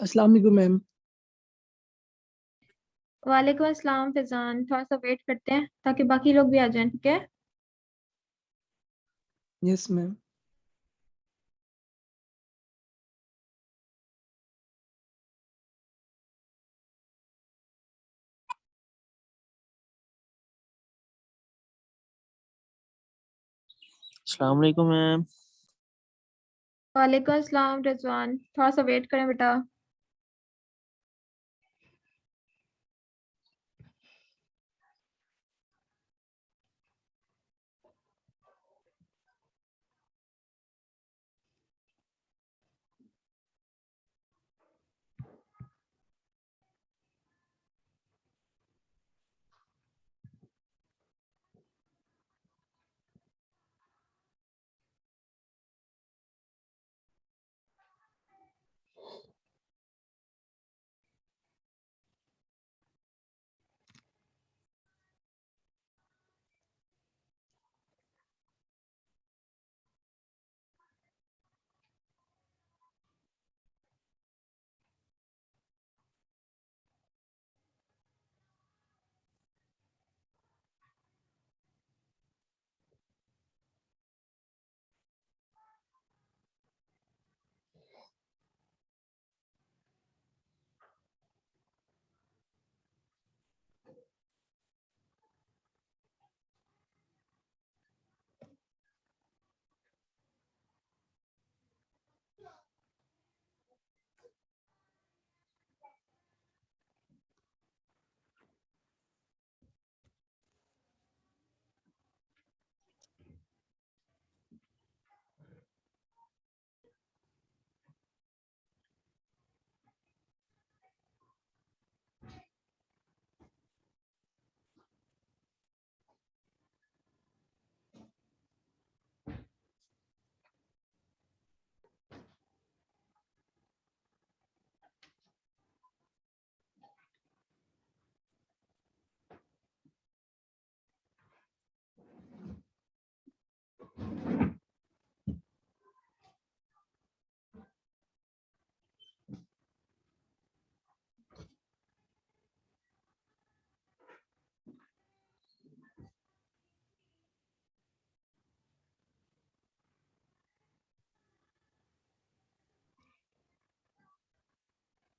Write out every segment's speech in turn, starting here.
अस्सलाम वालेकुम मैम। वालेकुम अस्सलाम फैजान, थोड़ा सा वेट करते हैं ताकि बाकी लोग भी आ जाएं, ठीक है। Yes ma'am. अस्सलाम वालेकुम मैम। वालेकुम अस्सलाम रिजवान, थोड़ा सा वेट करें बेटा।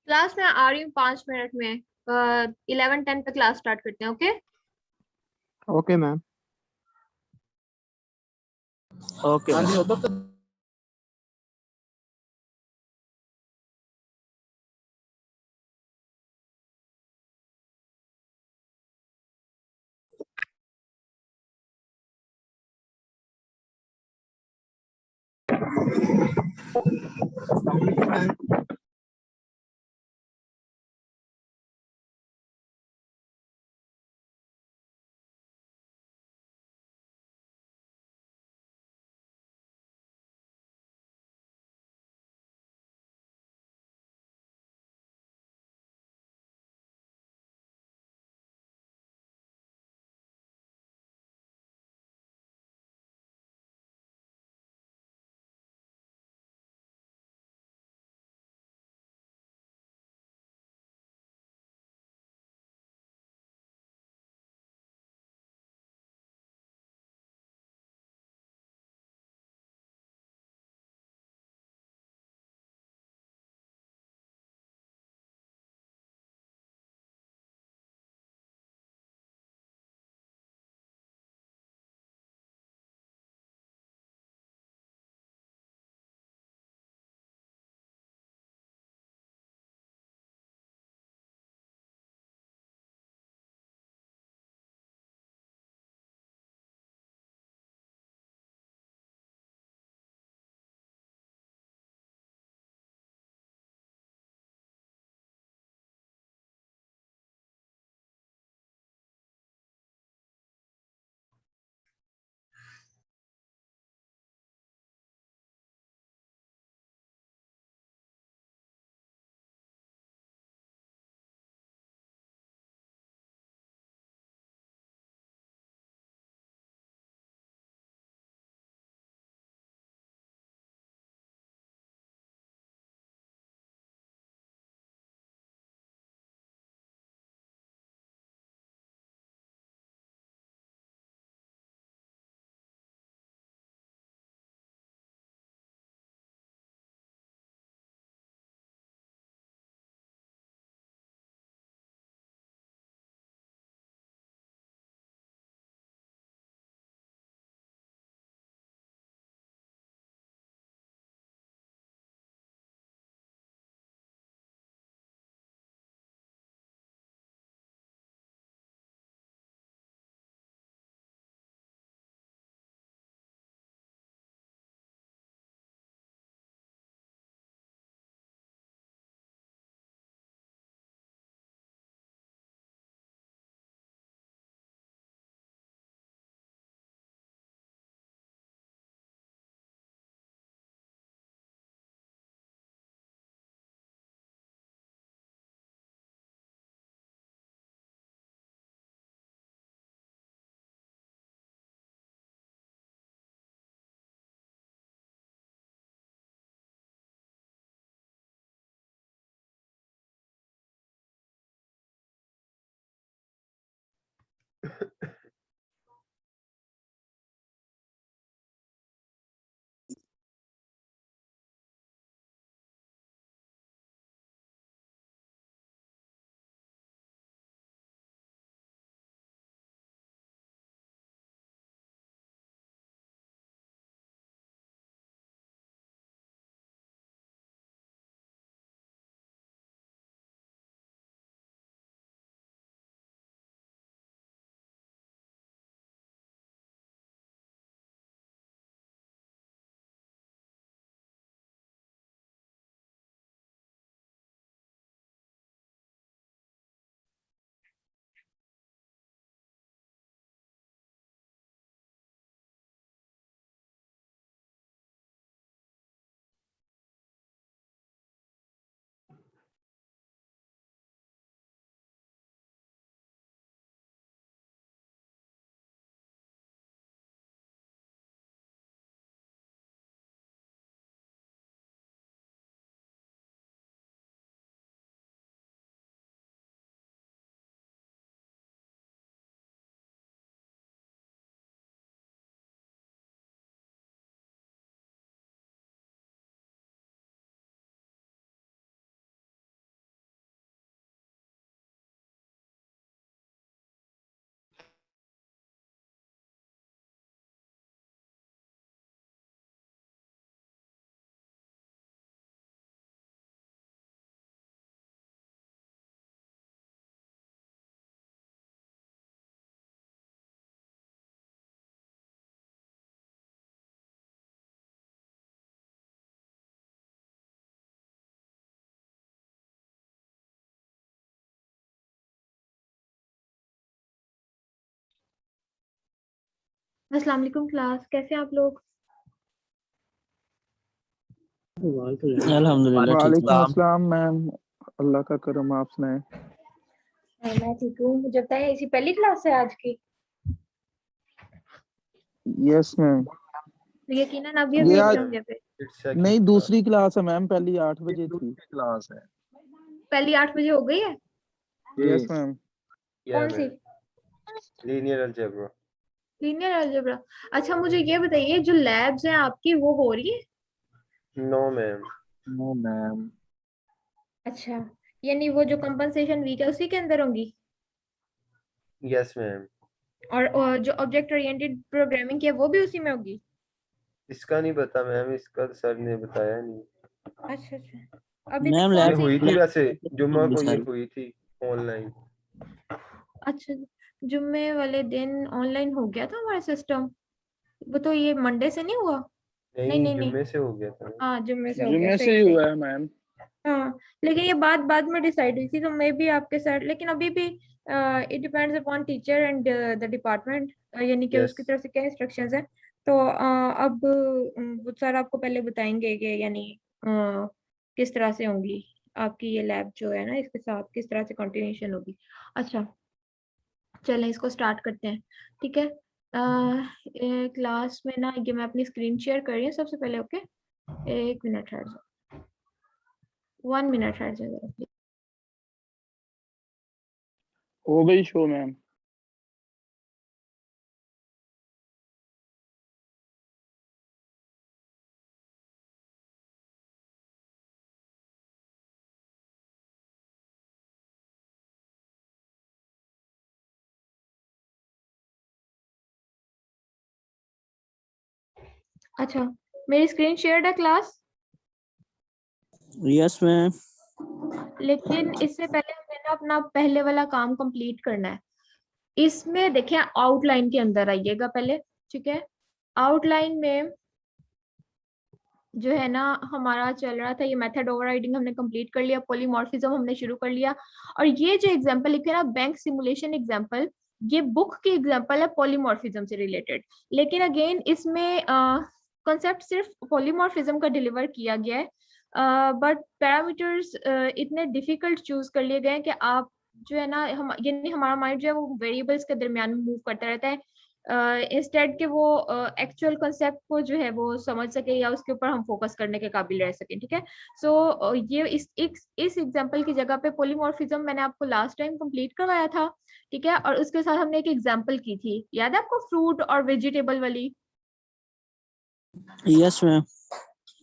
क्लास में आ रही हूँ 5 मिनट में। 11:10 पे क्लास स्टार्ट करते हैं, ओके। Okay ma'am. ओके हाँ जी, मैम। उधर तो अस्सलाम वालेकुम क्लास, कैसे हैं आप लोग? अल्हम्दुलिल्लाह ठीक वालेकुम है। अस्सलाम मैम, अल्लाह का करम, आप सुनाए। मैं ठीक हूँ। मुझे बताएं, इसी पहली क्लास है आज की? Yes ma'am. तो यकीनन अभी ये अभी आज होंगे फिर। नहीं, दूसरी क्लास है मैम, पहली 8 बजे थी। क्लास है। पहली 8 बजे हो गई है? Yes ma'am. कौन सी? Linear algebra. Linear algebra. अच्छा, मुझे ये बताइए, जो लैब्स हैं आपकी वो हो रही है? No ma'am. No ma'am. अच्छा, यानी वो जो कंपनसेशन वीक है उसी के अंदर होंगी? Yes ma'am. और जो ऑब्जेक्ट ओरिएंटेड प्रोग्रामिंग की है वो भी उसी में होगी? इसका नहीं पता मैम, इसका तो सर ने बताया नहीं। अच्छा अच्छा, अभी तक मैम कौन ये लैब सी? हुई थी वैसे, जुम्मा होंगी को ये सारी। हुई थी ऑनलाइन। अच्छा, जुम्मे वाले दिन ऑनलाइन हो गया था हमारा सिस्टम। वो तो ये मंडे से नहीं हुआ? नहीं नहीं, नहीं नहीं, जुम्मे से हो गया था। हाँ जुम्मे से हो गया, जुम्मे सही से ही सही। हुआ है मैम। हाँ, लेकिन ये बात बाद में डिसाइड हुई थी, तो मे बी आपके साथ, लेकिन अभी भी it depends upon teacher and the department, यानी कि यस। उसकी तरफ से क्या इंस्ट्रक्शंस है। तो अब वो सर आपको पहले बताएंगे कि यानी किस तरह से होंगी आपकी ये लैब जो है ना, इसके साथ किस तरह से कंटिन्यूशन होगी। अच्छा, चलें इसको स्टार्ट करते हैं, ठीक है। क्लास में ना, ये मैं अपनी स्क्रीन शेयर कर रही हूँ सबसे पहले, ओके? 1 मिनट ठहर जाओ, 1 मिनट ठहर जाओ जरा please। हो गई शो मैम। अच्छा, मेरी स्क्रीन शेयर्ड है क्लास, यस मैम। लेकिन इससे पहले हमें ना अपना पहले वाला काम कंप्लीट करना है। इसमें देखें, आउटलाइन के अंदर आइएगा पहले, ठीक है? आउटलाइन में जो है ना हमारा चल रहा था, ये मेथड ओवरराइडिंग हमने कंप्लीट कर लिया, पॉलीमॉर्फिज्म हमने शुरू कर लिया, और ये जो एग्जांपल लिखे ना, बैंक सिमुलेशन एग्जांपल, ये बुक की एग्जांपल है पॉलीमॉर्फिज्म से रिलेटेड। लेकिन अगेन इसमें कॉन्सेप्ट सिर्फ पॉलीमॉर्फिज्म का डिलीवर किया गया है, बट पैरामीटर्स इतने डिफिकल्ट चूज कर लिए गए हैं कि आप जो है ना, हम यानी हमारा माइंड जो है वो वेरिएबल्स के दरमियान मूव करता रहता है। इंस्टेड के वो एक्चुअल कंसेप्ट को जो है वो समझ सके या उसके ऊपर हम फोकस करने के काबिल रह सकें, ठीक है। सो ये इस एग्जांपल की जगह पे पॉलीमॉर्फिज्म मैंने आपको लास्ट टाइम कंप्लीट करवाया था, ठीक है, और उसके साथ हमने एक एग्जांपल की थी, याद है आपको, फ्रूट और वेजिटेबल वाली? Yes ma'am.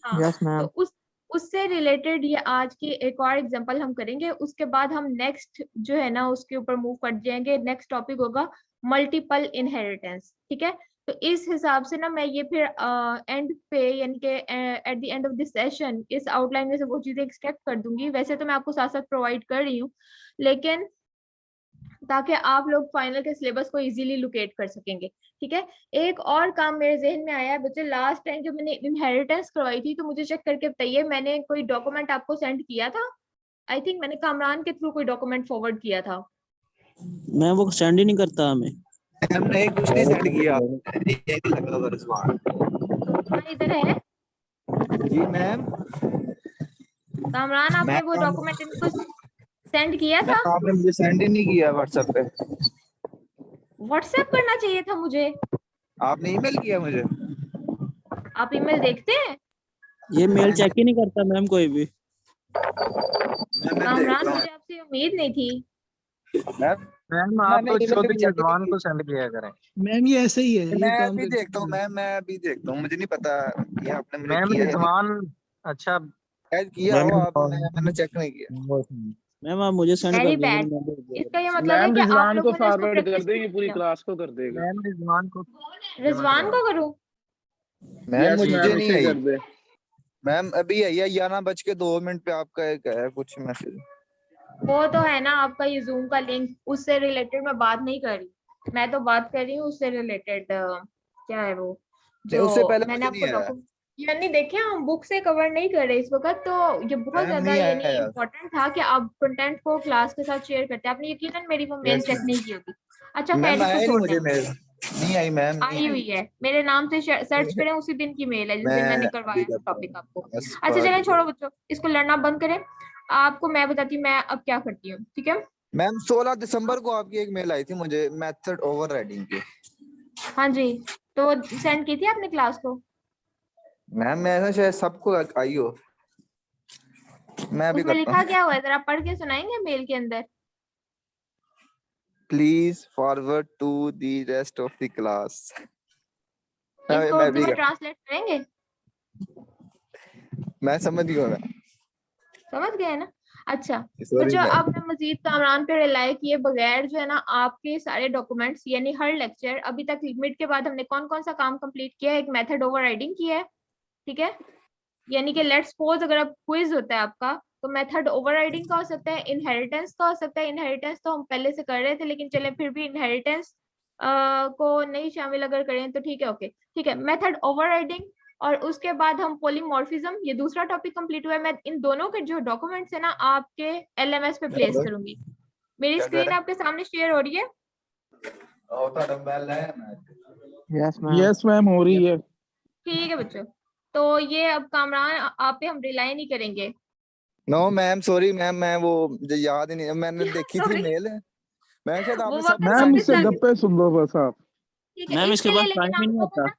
हाँ, यस मैम। तो उससे रिलेटेड ये आज की एक और एग्जांपल हम करेंगे। उसके बाद हम नेक्स्ट जो है ना उसके ऊपर मूव कर जाएंगे। नेक्स्ट टॉपिक होगा मल्टीपल इनहेरिटेंस, ठीक है। तो इस हिसाब से ना मैं ये फिर एंड पे यानी कि at the end of this session इस आउटलाइन में से वो चीजें एक्सट्रैक्ट कर दूंगी। वैसे तो मैं आपको साथ साथ प्रोवाइड कर रही हूँ, लेकिन ताकि आप लोग फाइनल के सिलेबस को इजीली लोकेट कर सकेंगे, ठीक है। एक और काम मेरे जहन में आया है बच्चे, लास्ट टाइम जब मैंने इनहेरिटेंस करवाई थी तो मुझे चेक करके बताइए, मैंने कोई डॉक्यूमेंट आपको सेंड किया था? आई थिंक मैंने कामरान के थ्रू कोई डॉक्यूमेंट फॉरवर्ड किया था। मैम वो सेंड ही नहीं करता हमें। हमने कुछ नहीं सेंड किया, यही लगा हुआ रिजवान। कामरान इधर है? जी मैम। कामरान आपने वो डॉक्यूमेंट इनको सेंड किया था? आपने मुझे सेंड ही नहीं किया व्हाट्सएप पे। व्हाट्सएप करना चाहिए था मुझे। आपने ईमेल किया मुझे? आप ईमेल देखते हैं? ये मेल चेक ही नहीं करता मैम कोई भी। कामरान मुझे आपसे उम्मीद नहीं थी। मैम आप तो चौधरी रिजवान को सेंड किया करें। मैम ये ऐसे ही है, ये मैं काम भी करते देखता हूँ हैं। मैम, मैं भी देखता हूँ, मुझे नहीं पता ये आपने मुझे मैम किया है। रिजवान अच्छा शायद किया हो मैम आपने, मैंने चेक नहीं किया। मैम आप मुझे सेंड वेरी कर दीजिए। बैड। मैं भेज दूंगा। इसका ये मतलब है मैम कि आप रिजवान को लोगों ने इसको फॉरवर्ड कर प्रैक्टिस देंगे, नहीं पूरी किया। क्लास को कर देगा। मैम रिजवान को रिजवान को करूं? मैम यस मुझे मैम, नहीं इसे आई कर दे। मैम। अभी आई है 11:02 पे आपका एक है कुछ मैसेज। वो तो है ना आपका ये जूम का लिंक, उससे रिलेटेड मैं बात नहीं कर रही। मैं तो बात कर रही हूँ उससे रिलेटेड, क्या है वो नहीं, उससे जो पहले मैंने मुझे नहीं आपको आया डॉक्यूमेंट यानी देखे, हम बुक से कवर नहीं कर रहे इस वक्त। तो ये बहुत मैम, ज्यादा नहीं यानी आया यार। इम्पोर्टेंट था कि आप कंटेंट को क्लास के साथ शेयर करते हैं। आपने यकीनन मेरी वो मेल यस चेक नहीं की होगी। अच्छा खैर, मैम, इसको आया नहीं छोड़ दें। मुझे मेल, नहीं आई मैम, नहीं आई हुई आई। है, मेरे नाम से सर्च करें, उसी दिन की मेल है जिस दिन मैंने मैं करवाया अभी था करता टॉपिक आपको। हूँ बस अच्छा चलें, छोड़ो बच्चों, इसको लड़ना बंद करें। आपको मैं बताती हूँ मैं अब क्या करती हूँ, ठीक है। मैम 16 दिसंबर को आपकी एक मेल आई थी मुझे मेथड ओवर राइडिंग की। हाँ जी, तो सेंड की थी आपने क्लास को? मैम मैं ऐसा शायद सबको आई हो, मैं अभी उसमें करता लिखा हूँ। क्या हुआ है, जरा पढ़ के सुनाएंगे मेल के अंदर? Please forward to the rest of the class. इसको मैं उर्दू भी में ट्रांसलेट करेंगे? मैं समझ गया मैं। समझ गए ना? अच्छा सॉरी बच्चों, अब मैम। मैं मजीद कामरान पे रिलाई किए बगैर जो है ना आपके सारे डॉक्यूमेंट्स यानी हर लेक्चर अभी तक मिड के बाद हमने कौन कौन सा काम कंप्लीट किया है? एक मेथड ओवरराइडिंग किया है, ठीक है। यानी कि लेट्स सपोज अगर अब क्विज होता है आपका, तो मेथड ओवरराइडिंग का हो सकता है, इनहेरिटेंस का हो सकता है। इनहेरिटेंस तो हम पहले से कर रहे थे, लेकिन चले फिर भी इनहेरिटेंस को नहीं शामिल अगर करें तो ठीक है, ओके ठीक है। मेथड ओवरराइडिंग और उसके बाद हम पॉलीमॉर्फिज्म, ये दूसरा टॉपिक कंप्लीट हुआ है। मैं इन दोनों के जो डॉक्यूमेंट्स है ना आपके एलएमएस पे प्लेस करूंगी। मेरी क्या स्क्रीन करें? आपके सामने शेयर हो रही है? Yes ma'am. यस मैम, हो रही है। ठीक है बच्चों, तो ये अब कामरान आप पे हम रिलाई नहीं करेंगे। नो मैम, सॉरी मैम, मैं वो मुझे याद ही नहीं, मैंने देखी थी Sorry, मेल। मैं शायद वो आपने वक्त सबको मैम सेंड इससे की। गप्पे सुन लो बस आप। ठीक है, मैम इसके इसके लिए पास लेकिन टाइम ही नहीं आप लोगों होता। को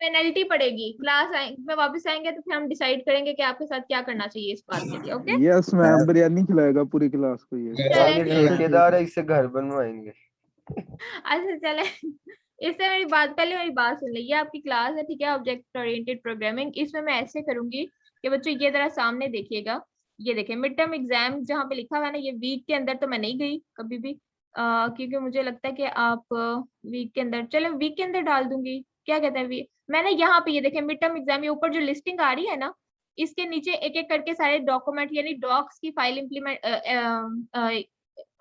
पेनल्टी पड़ेगी। क्लास में वापस आएंगे तो फिर हम डिसाइड करेंगे कि आपके साथ क्या करना चाहिए इस बात के लिए, ओके। यस मैम, बिरयानी खिलाएगा पूरी क्लास को ये। चले ये ठीक है। ठेकेदार है, इससे घर बनवाएंगे। अच्छा चले, इससे मेरी बात, पहले मेरी बात सुन लीजिए। आपकी क्लास है, ठीक है, ऑब्जेक्ट ओरिएंटेड प्रोग्रामिंग। इसमें मैं ऐसे करूंगी कि बच्चों ये जरा सामने देखिएगा। ये देखें मिड टर्म एग्जाम जहाँ पे लिखा हुआ है ना, ये वीक के अंदर तो मैं नहीं गई कभी भी, क्योंकि मुझे लगता है कि आप वीक के अंदर, चलो वीक के अंदर डाल दूंगी, क्या कहते हैं वीक। मैंने यहाँ पे ये देखें मिड टर्म एग्जाम, ये ऊपर जो लिस्टिंग आ रही है ना, इसके नीचे एक एक करके सारे डॉक्यूमेंट यानी डॉक्स की फाइल इम्प्लीमेंट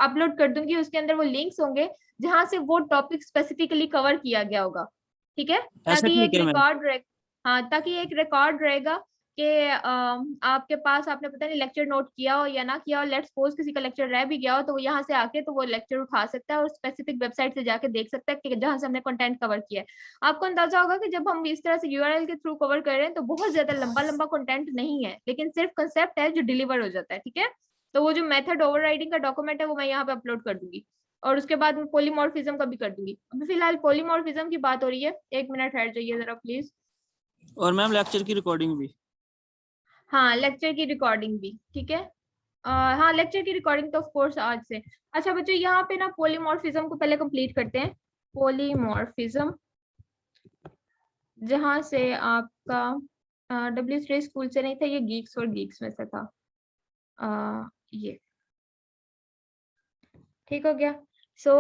अपलोड कर दूंगी। उसके अंदर वो लिंक्स होंगे जहां से वो टॉपिक स्पेसिफिकली कवर किया गया होगा, ठीक है। ऐसा ताकि ये एक ठीक है मैम। रिकॉर्ड रहे, हाँ, ताकि ये एक रिकॉर्ड रहेगा कि आपके पास आपने पता नहीं लेक्चर नोट किया हो या ना किया हो। लेट्स सपोज किसी का लेक्चर रह भी गया हो तो वो यहाँ से आके तो वो लेक्चर उठा सकता है और स्पेसिफिक वेबसाइट से जाके देख सकता है कि जहाँ से हमने कंटेंट कवर किया है। आपको अंदाजा होगा कि जब हम इस तरह से यूआरएल के थ्रू कवर कर रहे हैं तो बहुत ज्यादा लंबा लंबा कंटेंट नहीं है, लेकिन सिर्फ कंसेप्ट है जो डिलीवर हो जाता है, ठीक है। तो वो जो मेथड ओवरराइडिंग का डॉक्यूमेंट है वो मैं यहाँ पे अपलोड कर दूंगी। और उसके बाद मैं पॉलीमॉर्फिज्म का भी कर दूंगी। अभी फिलहाल पॉलीमॉर्फिज्म की बात हो रही है, 1 मिनट ठहर जाइए जरा प्लीज। और मैम लेक्चर की रिकॉर्डिंग भी। हाँ लेक्चर की रिकॉर्डिंग भी, ठीक है। हाँ लेक्चर की रिकॉर्डिंग तो ऑफ कोर्स आज से। अच्छा बच्चों यहाँ पे ना पॉलीमॉर्फिज्म को पहले कंप्लीट करते हैं। पॉलीमॉर्फिज्म जहाँ से आपका W3 स्कूल से नहीं था, ये गीक्स और गीक्स में से था। ये ठीक हो गया। सो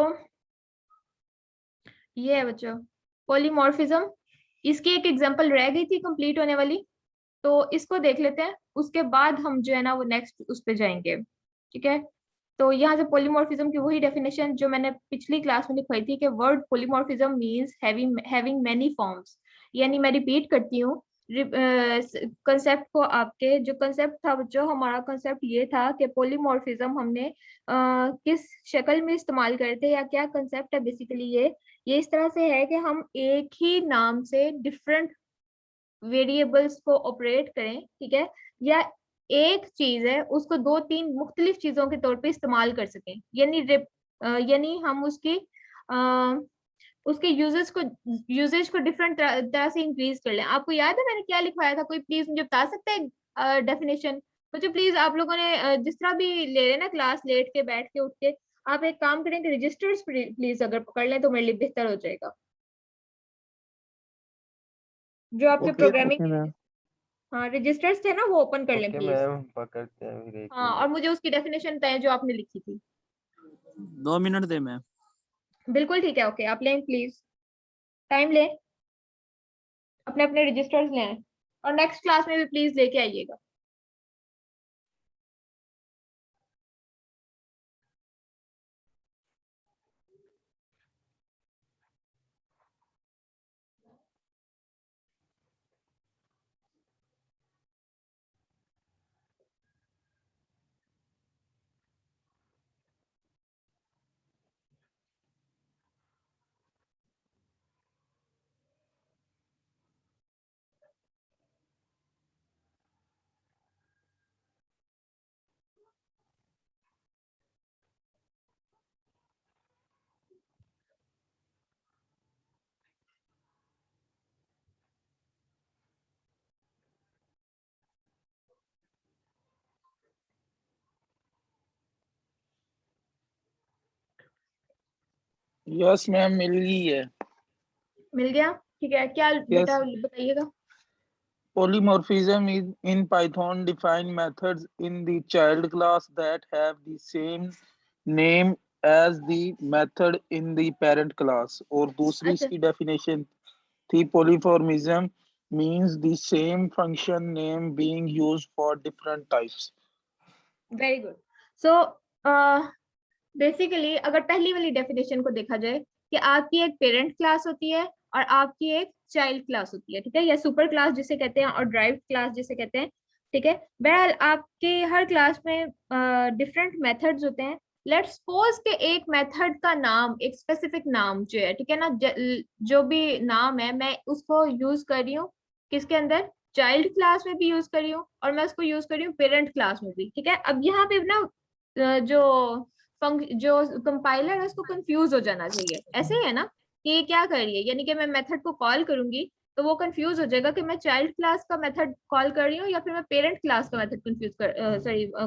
ये है बच्चों पॉलीमॉर्फिज्म। इसकी एक एग्जांपल रह गई थी कंप्लीट होने वाली, तो इसको देख लेते हैं, उसके बाद हम जो है ना वो नेक्स्ट उस पे जाएंगे, ठीक है। तो यहाँ से पॉलीमॉर्फिज्म की वही डेफिनेशन जो मैंने पिछली क्लास में लिखवाई थी कि word polymorphism means having many forms. यानी मैं रिपीट करती हूँ कंसेप्ट को। आपके जो कंसेप्ट था बच्चों, हमारा कंसेप्ट ये था कि पॉलीमॉर्फिज्म हमने किस शक्ल में इस्तेमाल करते हैं या क्या कंसेप्ट है बेसिकली। ये इस तरह से है कि हम एक ही नाम से डिफरेंट वेरिएबल्स को ऑपरेट करें, ठीक है, या एक चीज है उसको 2-3 मुख्तलिफ चीजों के तौर पे इस्तेमाल कर सकें। यानी हम उसके यूजेज को डिफरेंट तरह से इंक्रीज कर लें। आपको याद है मैंने क्या लिखवाया था? कोई प्लीज मुझे बता सकता है डेफिनेशन? मुझे प्लीज आप लोगों ने जिस तरह भी ले रहे ना क्लास, लेट के बैठ के उठ के, आप एक काम करें कि रजिस्टर्स प्लीज अगर पकड़ लें तो मेरे लिए बेहतर हो जाएगा। जो आपके प्रोग्रामिंग मैम। हाँ रजिस्टर्स थे ना वो ओपन कर लें ओके प्लीज। मैम, पकड़ते हैं फिर 1 हाँ और मिनट। मुझे उसकी डेफिनेशन बताएं जो आपने लिखी थी। 2 मिनट दे मैम। बिल्कुल ठीक है, ओके आप लें प्लीज, टाइम लें, अपने अपने रजिस्टर्स लें और नेक्स्ट क्लास में भी प्लीज लेके आइएगा। यस मैम, मिल गई है। मिल गया, ठीक है। क्या बेटा यस। बताइएगा। Polymorphism is in Python define methods in the child class that have the same name as the method in the parent class। और दूसरी अच्छा इसकी डेफिनेशन थी polymorphism means the same function name being used for different types। Very good. So basically अगर पहली वाली definition को देखा जाए कि आपकी एक पेरेंट क्लास होती है और आपकी एक चाइल्ड क्लास होती है, ठीक है, या सुपर क्लास जिसे कहते हैं और ड्राइव क्लास जिसे कहते हैं, ठीक है। बहरहाल आपके हर क्लास में डिफरेंट मेथड्स होते हैं। लेट्स सपोज के एक मेथड का नाम, एक स्पेसिफिक नाम जो है, ठीक है ना, जो भी नाम है मैं उसको यूज कर रही हूँ किसके अंदर, चाइल्ड क्लास में भी यूज कर रही हूँ और मैं उसको यूज कर रही हूँ पेरेंट क्लास में भी, ठीक है। अब यहाँ पे ना जो कंपाइलर है उसको कंफ्यूज हो जाना चाहिए, ऐसे ही है ना कि ये क्या कर रही है, यानी कि मैं मेथड को कॉल करूंगी तो वो कंफ्यूज हो जाएगा कि मैं चाइल्ड क्लास का मेथड कॉल कर रही हूँ या फिर मैं पेरेंट क्लास का मेथड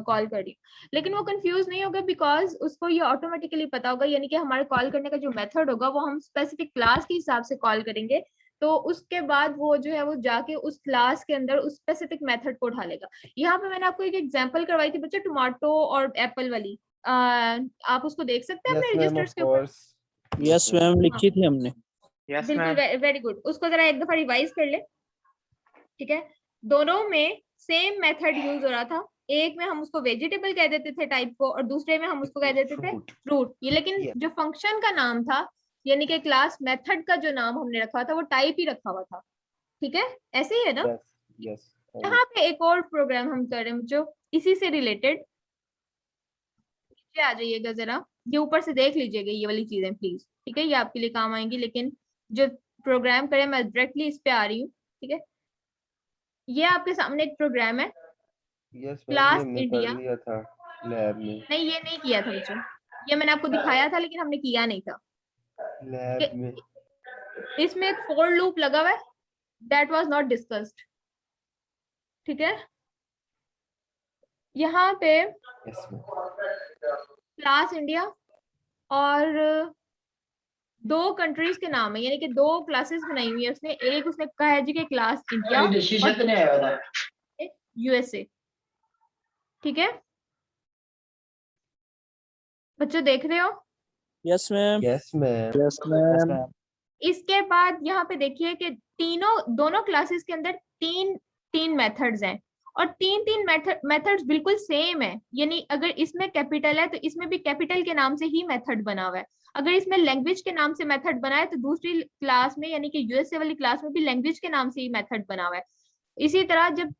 कॉल कर रही हूँ। लेकिन वो कंफ्यूज नहीं होगा बिकॉज उसको ये ऑटोमेटिकली पता होगा, यानी कि हमारे कॉल करने का जो मेथड होगा वो हम स्पेसिफिक क्लास के हिसाब से कॉल करेंगे। तो उसके बाद वो जो है वो जाके उस क्लास के अंदर उस स्पेसिफिक मेथड को उठा लेगा। यहाँ पे मैंने आपको एक एग्जांपल करवाई थी बच्चे, टोमेटो और एप्पल वाली। आप उसको देख सकते हैं यस अपने मैम, ऑफ रजिस्टर्स के ऊपर। कोर्स। यस मैम, लिखी थी हमने। यस बिल्कुल मैम। वेरी गुड, उसको जरा एक दफा रिवाइज कर ले, ठीक है। दोनों में सेम मेथड यूज हो रहा था, एक में हम उसको वेजिटेबल कह देते थे टाइप को और दूसरे में हम उसको कह देते थे फ्रूट। फ्रूट। ये लेकिन जो फंक्शन का नाम था यानी कि क्लास मेथड का जो नाम हमने रखा था वो टाइप ही रखा हुआ था, ठीक है, ऐसे ही है ना। Yes yes. यहाँ पे एक और प्रोग्राम हम कर रहे हैं जो इसी से रिलेटेड, नीचे आ जाइएगा जरा, ये ऊपर से देख लीजिएगा ये वाली चीजें प्लीज, ठीक है, ये आपके लिए काम आएंगी। लेकिन जो प्रोग्राम करें मैं डायरेक्टली इस पे आ रही हूँ, ठीक है। ये आपके सामने एक प्रोग्राम है यस मैम, ये क्लास हमने कर इंडिया। लिया था लैब में। नहीं ये नहीं किया था बच्चों, ये मैंने आपको दिखाया था लेकिन हमने किया नहीं था। लैब में इसमें एक फॉर लूप लगा हुआ है, दैट वाज नॉट डिस्कस्ड। ठीक है, यहाँ पे यस मैम क्लास इंडिया और दो कंट्रीज के नाम है, यानी कि दो क्लासेस बनाई हुई है उसने। एक उसने कहा है जी कि क्लास इंडिया और यूएसए। ठीक है बच्चों, देख रहे हो? Yes ma'am. Yes ma'am Yes, ma'am. इसके बाद यहाँ पे देखिए कि दोनों क्लासेस के अंदर तीन मेथड्स हैं और तीन मेथड्स बिल्कुल सेम है। यानी अगर इसमें कैपिटल है तो इसमें भी कैपिटल के नाम से ही मेथड बना हुआ है। अगर इसमें लैंग्वेज के नाम से मेथड बना है तो दूसरी क्लास में यानी कि यूएसए वाली क्लास में भी लैंग्वेज के नाम से ही मेथड बना हुआ है। इसी तरह जब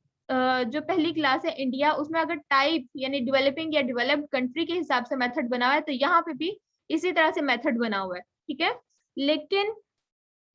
जो पहली क्लास है इंडिया, उसमें अगर टाइप यानी डेवलपिंग या डेवलप्ड कंट्री के हिसाब से मेथड बना हुआ है तो यहाँ पे भी इसी तरह से मेथड बना हुआ है। ठीक है, लेकिन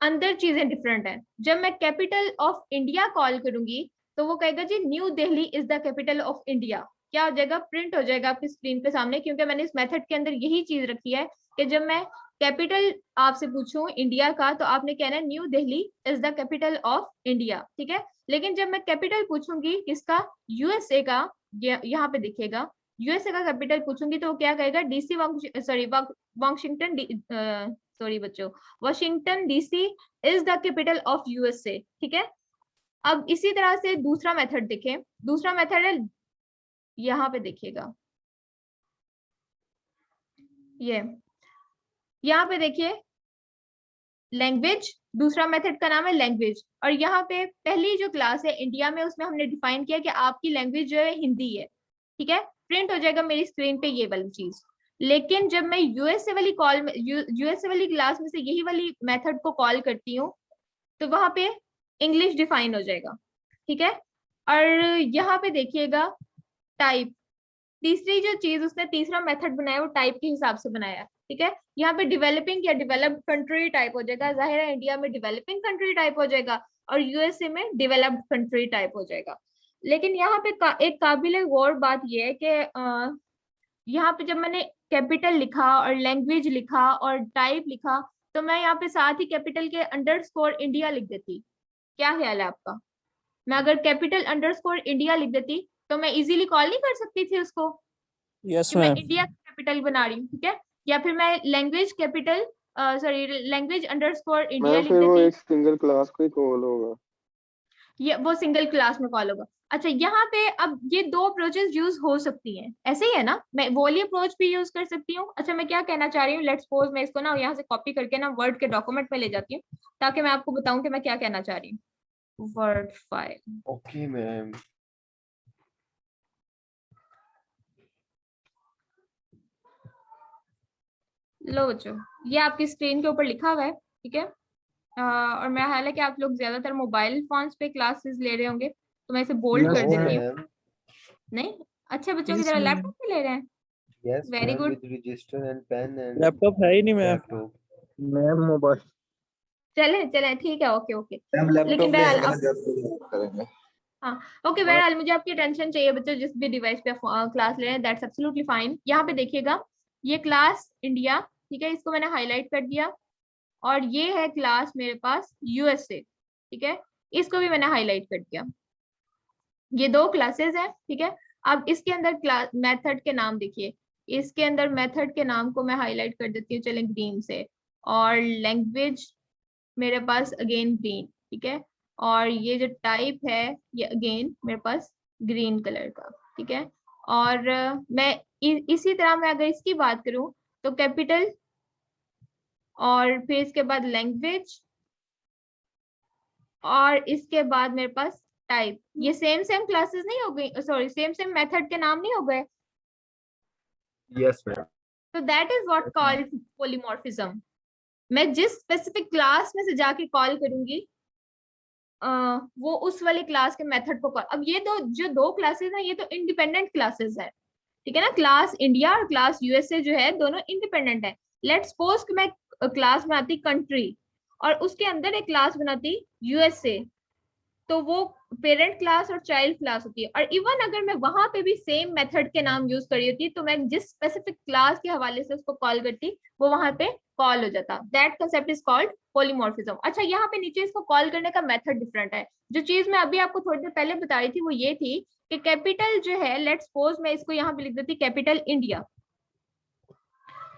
अंदर चीजें डिफरेंट है। जब मैं कैपिटल ऑफ इंडिया कॉल करूंगी तो वो कहेगा जी New Delhi is the capital of India. क्या हो जाएगा? प्रिंट हो जाएगा आपकी स्क्रीन पे सामने, क्योंकि मैंने इस मेथड के अंदर यही चीज रखी है कि जब मैं कैपिटल आपसे पूछूं इंडिया का तो आपने कहना है new Delhi is the capital of India. ठीक है, लेकिन जब मैं कैपिटल पूछूंगी किसका? यूएसए का, यहाँ पे दिखेगा यूएसए का कैपिटल पूछूंगी तो वो क्या कहेगा? डीसी वाशिंगटन सॉरी बच्चों, Washington DC is the capital of USA. ठीक है, अब इसी तरह से दूसरा मेथड देखें। दूसरा मेथड है, यहाँ पे देखिएगा, ये यहाँ पे देखिए लैंग्वेज, दूसरा मेथड का नाम है लैंग्वेज। और यहाँ पे पहली जो क्लास है इंडिया में उसमें हमने डिफाइन किया कि आपकी लैंग्वेज जो है हिंदी है। ठीक है, प्रिंट हो जाएगा मेरी स्क्रीन पे ये वाली चीज। लेकिन जब मैं यूएसए वाली यूएसए वाली क्लास में से यही वाली मेथड को कॉल करती हूँ तो वहां पे इंग्लिश डिफाइन हो जाएगा। ठीक है, और यहाँ पे देखिएगा टाइप, तीसरी जो चीज उसने तीसरा मेथड बनाया वो टाइप के हिसाब से बनाया है। ठीक है, यहाँ पे डेवलपिंग या डेवलप्ड कंट्री टाइप हो जाएगा। जाहिर है इंडिया में डेवलपिंग कंट्री टाइप हो जाएगा और यूएसए में डेवलप्ड कंट्री टाइप हो जाएगा। लेकिन यहाँ पे एक काबिल गौर बात यह है कि यहाँ पे जब मैंने कैपिटल लिखा और लैंग्वेज लिखा और टाइप लिखा तो मैं यहाँ पे साथ ही कैपिटल के अंडरस्कोर इंडिया लिख देती। क्या ख्याल है आपका? मैं अगर कैपिटल अंडरस्कोर इंडिया लिख देती तो मैं इजीली कॉल नहीं कर सकती थी उसको यस कि मैं मैम। इंडिया कैपिटल बना रही हूँ। ठीक है, या फिर मैं language capital sorry language underscore India ma'am लिख फिर वो देती। एक सिंगल क्लास को ही कॉल होगा। ये वो सिंगल क्लास में कॉल होगा। अच्छा, यहाँ पे अब ये दो अप्रोचेस यूज हो सकती हैं, ऐसे ही है ना? मैं वो वाली अप्रोच भी यूज कर सकती हूँ। अच्छा, मैं क्या कहना चाह रही हूँ, लेट्स सपोज मैं इसको ना यहाँ से कॉपी करके ना वर्ड के डॉक्यूमेंट में ले जाती हूँ ताकि मैं आपको बताऊं कि मैं क्या कहना चाह रही हूँ। वर्ड फाइल, ओके मैम लो बच्चों, ये आपकी स्क्रीन के ऊपर लिखा हुआ है। ठीक है, और मैं हालांकि आप लोग ज्यादातर मोबाइल फोन्स पे क्लासेस ले रहे होंगे तो मैं इसे बोल्ड Yes, कर नो देती हूँ। मैम नहीं, अच्छे बच्चों की Yes, तरह ma'am. लैपटॉप पे ले रहे हैं। Yes very ma'am good. With register and pen and laptop है ही नहीं मैम। लैपटॉप। Ma'am mobile. चले चले ठीक है, ओके ओके। मैम लैपटॉप लेकिन ले बहरहाल आएंगे ना अब जब करेंगे। हाँ ओके, बहरहाल मुझे आपकी अटेंशन चाहिए बच्चों, जिस भी डिवाइस पे क्लास ले रहे हैं, दैट्स एब्सोल्युटली फाइन। यहाँ पे देखिएगा ये क्लास इंडिया, ठीक है, इसको मैंने हाईलाइट कर दिया। और ये है क्लास मेरे पास यूएसए, ठीक है, इसको भी मैंने हाईलाइट कर दिया। ये दो क्लासेस हैं। ठीक है, अब इसके अंदर क्लास मेथड के नाम देखिए, इसके अंदर मेथड के नाम को मैं हाईलाइट कर देती हूँ, चलें ग्रीन से। और लैंग्वेज मेरे पास अगेन ग्रीन, ठीक है। और ये जो टाइप है ये अगेन मेरे पास ग्रीन कलर का, ठीक है। और मैं इसी तरह मैं अगर इसकी बात करूं तो कैपिटल और फिर इसके बाद लैंग्वेज और इसके बाद मेरे पास टाइप, ये सेम क्लासेस नहीं हो गई, सॉरी सेम मेथड के नाम नहीं हो गए। यस मैम तो that is what called polymorphism. मैं जिस स्पेसिफिक क्लास में से जाके कॉल करूंगी वो उस वाले क्लास के मेथड को कॉल। अब ये जो दो क्लासेस हैं ये तो इंडिपेंडेंट क्लासेस है, ठीक है ना। क्लास इंडिया और क्लास यूएसए जो है दोनों इंडिपेंडेंट है। लेट्स सपोज कि मैं क्लास बनाती कंट्री और उसके अंदर एक क्लास बनाती यूएसए, तो वो पेरेंट क्लास और चाइल्ड क्लास होती है। और इवन अगर मैं वहां पे भी सेम मेथड के नाम यूज कर रही होती तो मैं जिस स्पेसिफिक क्लास के हवाले से उसको कॉल करती वो वहां पे कॉल हो जाता। That concept is called polymorphism. अच्छा, यहाँ पे नीचे इसको कॉल करने का मेथड डिफरेंट है। जो चीज मैं अभी आपको थोड़ी देर पहले बता रही थी वो ये थी कि कैपिटल जो है, लेट्स सपोज मैं इसको यहाँ पे लिख देती कैपिटल इंडिया।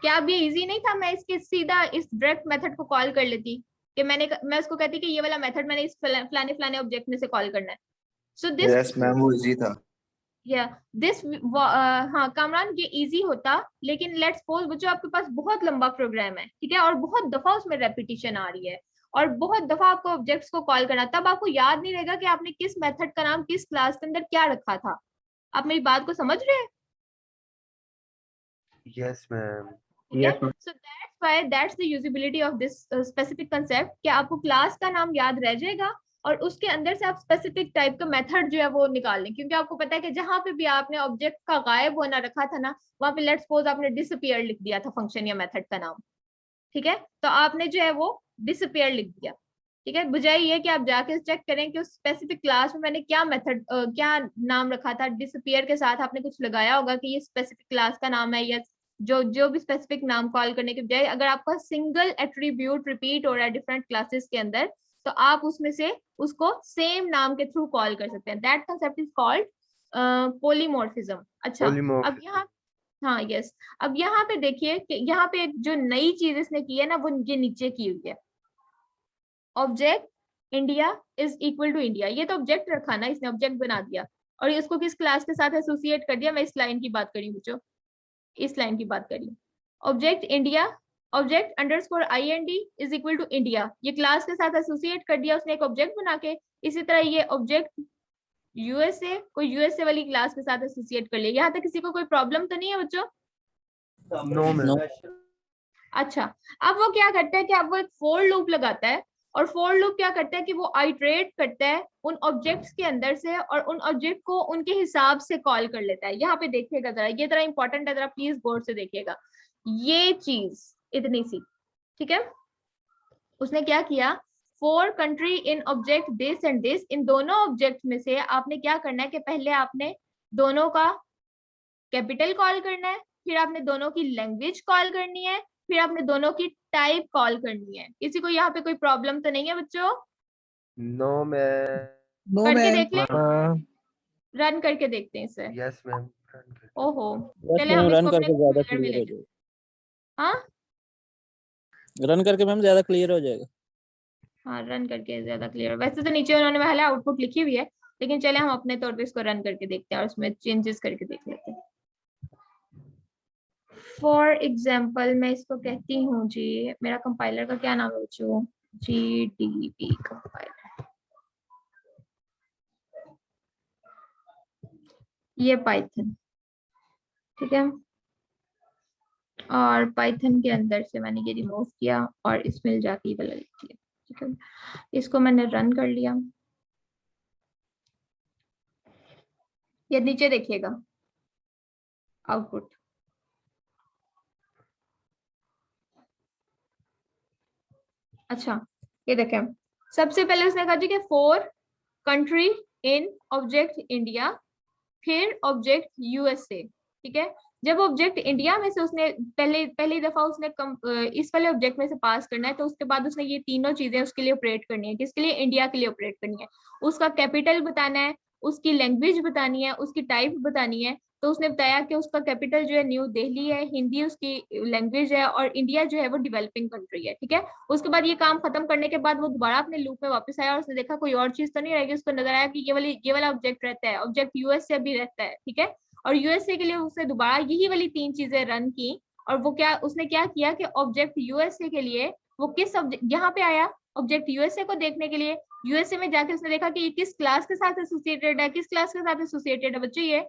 क्या अब ये इजी नहीं था? मैं इसके सीधा इस डायरेक्ट मेथड को कॉल कर लेती कि मैं उसको कहती कि ये वाला मेथड मैंने इस फलाने फलाने ऑब्जेक्ट में से कॉल करना है। सो दिस यस मैम वो इजी था। या दिस हाँ कामरान, ये इजी होता, लेकिन लेट्स सपोज बच्चों आपके पास बहुत लंबा प्रोग्राम है, ठीक है, और बहुत दफा उसमें रेपिटेशन आ रही है और बहुत दफा आपको ऑब्जेक्ट्स को कॉल करना, तब आपको याद नहीं रहेगा कि आपने किस मेथड का नाम किस क्लास के अंदर क्या रखा था। आप मेरी बात को समझ रहे हैं? Yes ma'am. ठीक है, so that's why that's the usability of this specific concept कि आपको क्लास का नाम याद रह जाएगा और उसके अंदर से आप स्पेसिफिक टाइप का मेथड जो है वो निकाल लें, क्योंकि आपको पता है कि जहां पे भी आपने ऑब्जेक्ट का गायब होना रखा था ना, वहां पे लेट्स सपोज आपने डिसअपीयर लिख दिया था फंक्शन या मेथड का नाम, ठीक है, तो आपने जो है वो डिसअपीयर लिख दिया। ठीक है, बजाय ये कि आप जाके चेक करें कि उस स्पेसिफिक क्लास में मैंने क्या मेथड क्या नाम रखा था, डिसअपीयर के साथ आपने कुछ लगाया होगा कि ये स्पेसिफिक क्लास का नाम है, या जो भी स्पेसिफिक नाम कॉल करने के बजाय अगर आपका सिंगल एट्रीब्यूट रिपीट हो रहा है डिफरेंट क्लासेस के अंदर, तो आप उसमें से उसको सेम नाम के थ्रू कॉल कर सकते हैं। That concept is called polymorphism. अच्छा, अब Polymorphism. यहाँ हाँ यस, अब यहाँ पे देखिए कि यहाँ पे जो नई चीज इसने की है ना, वो ये नीचे की हुई है, object India is equal to India. ये तो ऑब्जेक्ट रखा ना, इसने ऑब्जेक्ट बना दिया और इसको किस क्लास के साथ एसोसिएट कर दिया। मैं इस लाइन की बात करी बच्चों, इस लाइन की बात करी, object India, object underscore IND is equal to India, ये क्लास के साथ एसोसिएट कर दिया उसने एक ऑब्जेक्ट बना के। इसी तरह ये ऑब्जेक्ट USA, कोई USA वाली क्लास के साथ एसोसिएट कर लिया। यहाँ तक किसी को कोई प्रॉब्लम तो नहीं है बच्चों? No ma'am. अच्छा, अब वो क्या करता है कि अब वो एक फोर लूप लगाता है, और फोर लूप क्या करता है कि वो आइटरेट करता है उन ऑब्जेक्ट्स के अंदर से और उन ऑब्जेक्ट को उनके हिसाब से कॉल कर लेता है। यहाँ पे देखिएगा जरा, ये जरा इंपॉर्टेंट है, जरा प्लीज गौर से देखिएगा ये चीज इतनी सी, ठीक है। उसने क्या किया, for country in object this and this, इन दोनों ऑब्जेक्ट में से आपने क्या करना है कि पहले आपने दोनों का कैपिटल कॉल करना है, फिर आपने दोनों की लैंग्वेज कॉल करनी है, फिर आपने दोनों की टाइप कॉल करनी है। किसी को यहाँ पे कोई प्रॉब्लम तो नहीं है बच्चों? No ma'am. करके देख ले, रन करके देखते हैं इसे। Yes ma'am. ओहो, यस चले मैम, हम रन इसको अपने करके ज्यादा कंपाइलर में क्लियर हो लेंगे। जाएगा। हाँ रन करके मैम ज्यादा क्लियर हो जाएगा। हाँ, रन करके ज्यादा क्लियर। वैसे तो नीचे उन्होंने पहले आउटपुट लिखी हुई है, लेकिन चले हम अपने तौर पे इसको रन करके देखते हैं और उसमें चेंजेस करके देख लेते हैं। फॉर एग्जाम्पल मैं इसको कहती हूँ जी, मेरा कंपाइलर का क्या नाम है बच्चों? GDB compiler. ये पाइथन, ठीक है, और पाइथन के अंदर से मैंने ये रिमूव किया और इसमें जाके ये वाला लिख दिया, ठीक है। इसको मैंने रन कर लिया, ये नीचे देखिएगा आउटपुट। अच्छा, ये देखें, सबसे पहले उसने कहा जी कि for country in object India, फिर ऑब्जेक्ट USA, ठीक है। जब ऑब्जेक्ट इंडिया में से उसने पहली दफा उसने इस वाले ऑब्जेक्ट में से पास करना है, तो उसके बाद उसने ये तीनों चीजें उसके लिए ऑपरेट करनी है। किसके लिए? इंडिया के लिए ऑपरेट करनी है। उसका कैपिटल बताना है, उसकी लैंग्वेज बतानी है, उसकी टाइप बतानी है। तो उसने बताया कि उसका कैपिटल जो है न्यू दिल्ली है, हिंदी उसकी लैंग्वेज है, और इंडिया जो है वो डेवलपिंग कंट्री है, ठीक है। उसके बाद ये काम खत्म करने के बाद वो दोबारा अपने लूप में वापस आया और उसने देखा कोई और चीज तो नहीं रहेगी। उसको नजर आया कि ये वाला ऑब्जेक्ट रहता है, ऑब्जेक्ट USA भी रहता है, ठीक है। और USA के लिए उसने दोबारा यही वाली तीन चीजें रन की, और वो उसने क्या किया कि ऑब्जेक्ट USA के लिए वो किस यहाँ पे आया ऑब्जेक्ट USA को देखने के लिए। USA में जाके उसने देखा कि ये किस क्लास के साथ एसोसिएटेड है, किस क्लास के साथ एसोसिएटेड है बच्चों? ये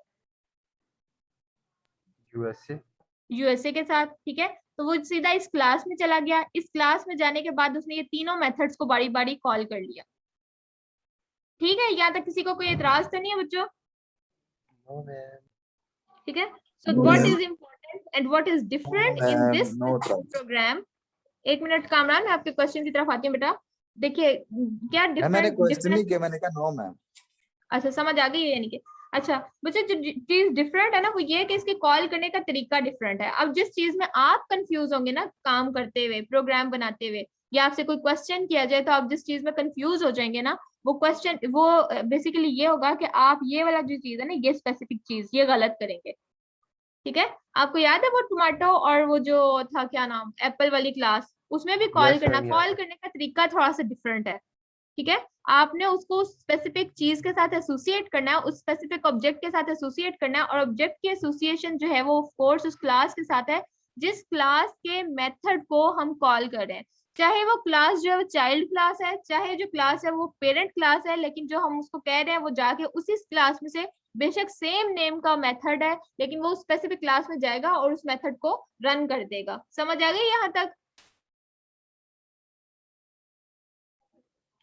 USA के साथ, ठीक है। तो वो सीधा इस क्लास में चला गया। इस क्लास में जाने के बाद उसने ये तीनों मेथड्स को बारी बारी कॉल कर लिया, ठीक है। यहाँ तक किसी को कोई एतराज तो नहीं है बच्चों? No ma'am. ठीक है, so what is important and what is different in this no program? एक मिनट कामरान, मैं आपके क्वेश्चन की तरफ आती हूँ बेटा। देखिए क्या मैम मैंने डिफरेंट क्वेश्चन नहीं किया, मैंने कहा नो मैम। अच्छा समझ आ गई है यानी कि अच्छा बच्चे जो चीज डिफरेंट है ना वो ये है कि इसकी कॉल करने का तरीका डिफरेंट है। अब जिस चीज में आप कंफ्यूज होंगे ना काम करते हुए प्रोग्राम बनाते हुए या आपसे कोई क्वेश्चन किया जाए तो आप जिस चीज में कंफ्यूज हो जाएंगे ना वो क्वेश्चन वो बेसिकली ये होगा कि आप ये वाला जो चीज है ना ये स्पेसिफिक चीज ये गलत करेंगे। ठीक है आपको याद है वो टोमेटो और वो जो था क्या नाम एप्पल वाली क्लास उसमें भी कॉल यस करना मैम, कॉल करने का तरीका थोड़ा सा डिफरेंट है। ठीक है आपने उसको स्पेसिफिक चीज के साथ एसोसिएट करना है उस स्पेसिफिक ऑब्जेक्ट के साथ एसोसिएट करना है और ऑब्जेक्ट की एसोसिएशन जो है वो ऑफ कोर्स उस क्लास के साथ है जिस क्लास के मेथड को हम कॉल कर रहे हैं। चाहे वो क्लास जो है वो चाइल्ड क्लास है चाहे जो क्लास है वो पेरेंट क्लास है लेकिन जो हम उसको कह रहे हैं वो जाके उसी क्लास में से बेशक सेम नेम का मेथड है लेकिन वो स्पेसिफिक क्लास में जाएगा और उस मेथड को रन कर देगा। समझ आ गई यहाँ तक?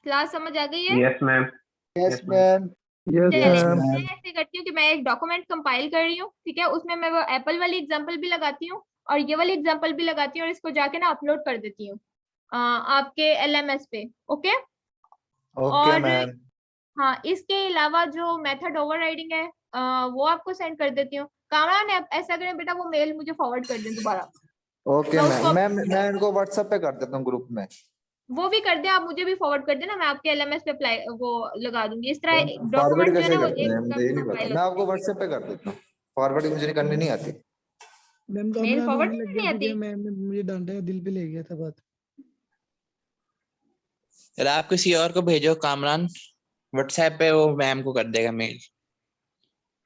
क्लास समझ आ गई है? Yes ma'am. Yes ma'am. Yes, चलिए ma'am. मैं ऐसे करती हूँ कि मैं एक डॉक्यूमेंट कंपाइल कर रही हूँ। ठीक है उसमें मैं वो एप्पल वाली एग्जांपल भी लगाती हूँ और ये वाली एग्जांपल भी लगाती हूँ और इसको जाके ना अपलोड कर देती हूँ आपके LMS पे। ओके ओके और मैम। हाँ इसके अलावा जो मेथड ओवरराइडिंग है वो आपको सेंड कर देती हूँ। कामरा ने ऐसा करें बेटा वो मेल मुझे फॉरवर्ड कर दें दोबारा। ओके मैं मैम, उसको मैं इनको व्हाट्सएप पे कर देता हूँ ग्रुप में। वो भी कर दें आप मुझे भी फॉरवर्ड कर देना मैं आपके LMS पे अप्लाई वो लगा दूंगी। इस तरह फॉरवर्ड डॉक्यूमेंट जो है कैसे ना वो करते एक हैं मुझे ये नहीं पता, कंपाइल मैं होता आपको व्हाट्सएप पे कर देता हूँ। फॉरवर्ड मुझे नहीं करनी नहीं आती। मैम है। मेल कामरान फॉरवर्ड होने नहीं लग करनी गया आती? क्योंकि मैम ने मुझे डांटा है, दिल पे ले गया था बात। यार आप किसी और को भेजो, कामरान व्हाट्सएप पे वो मैम को कर देगा मेल।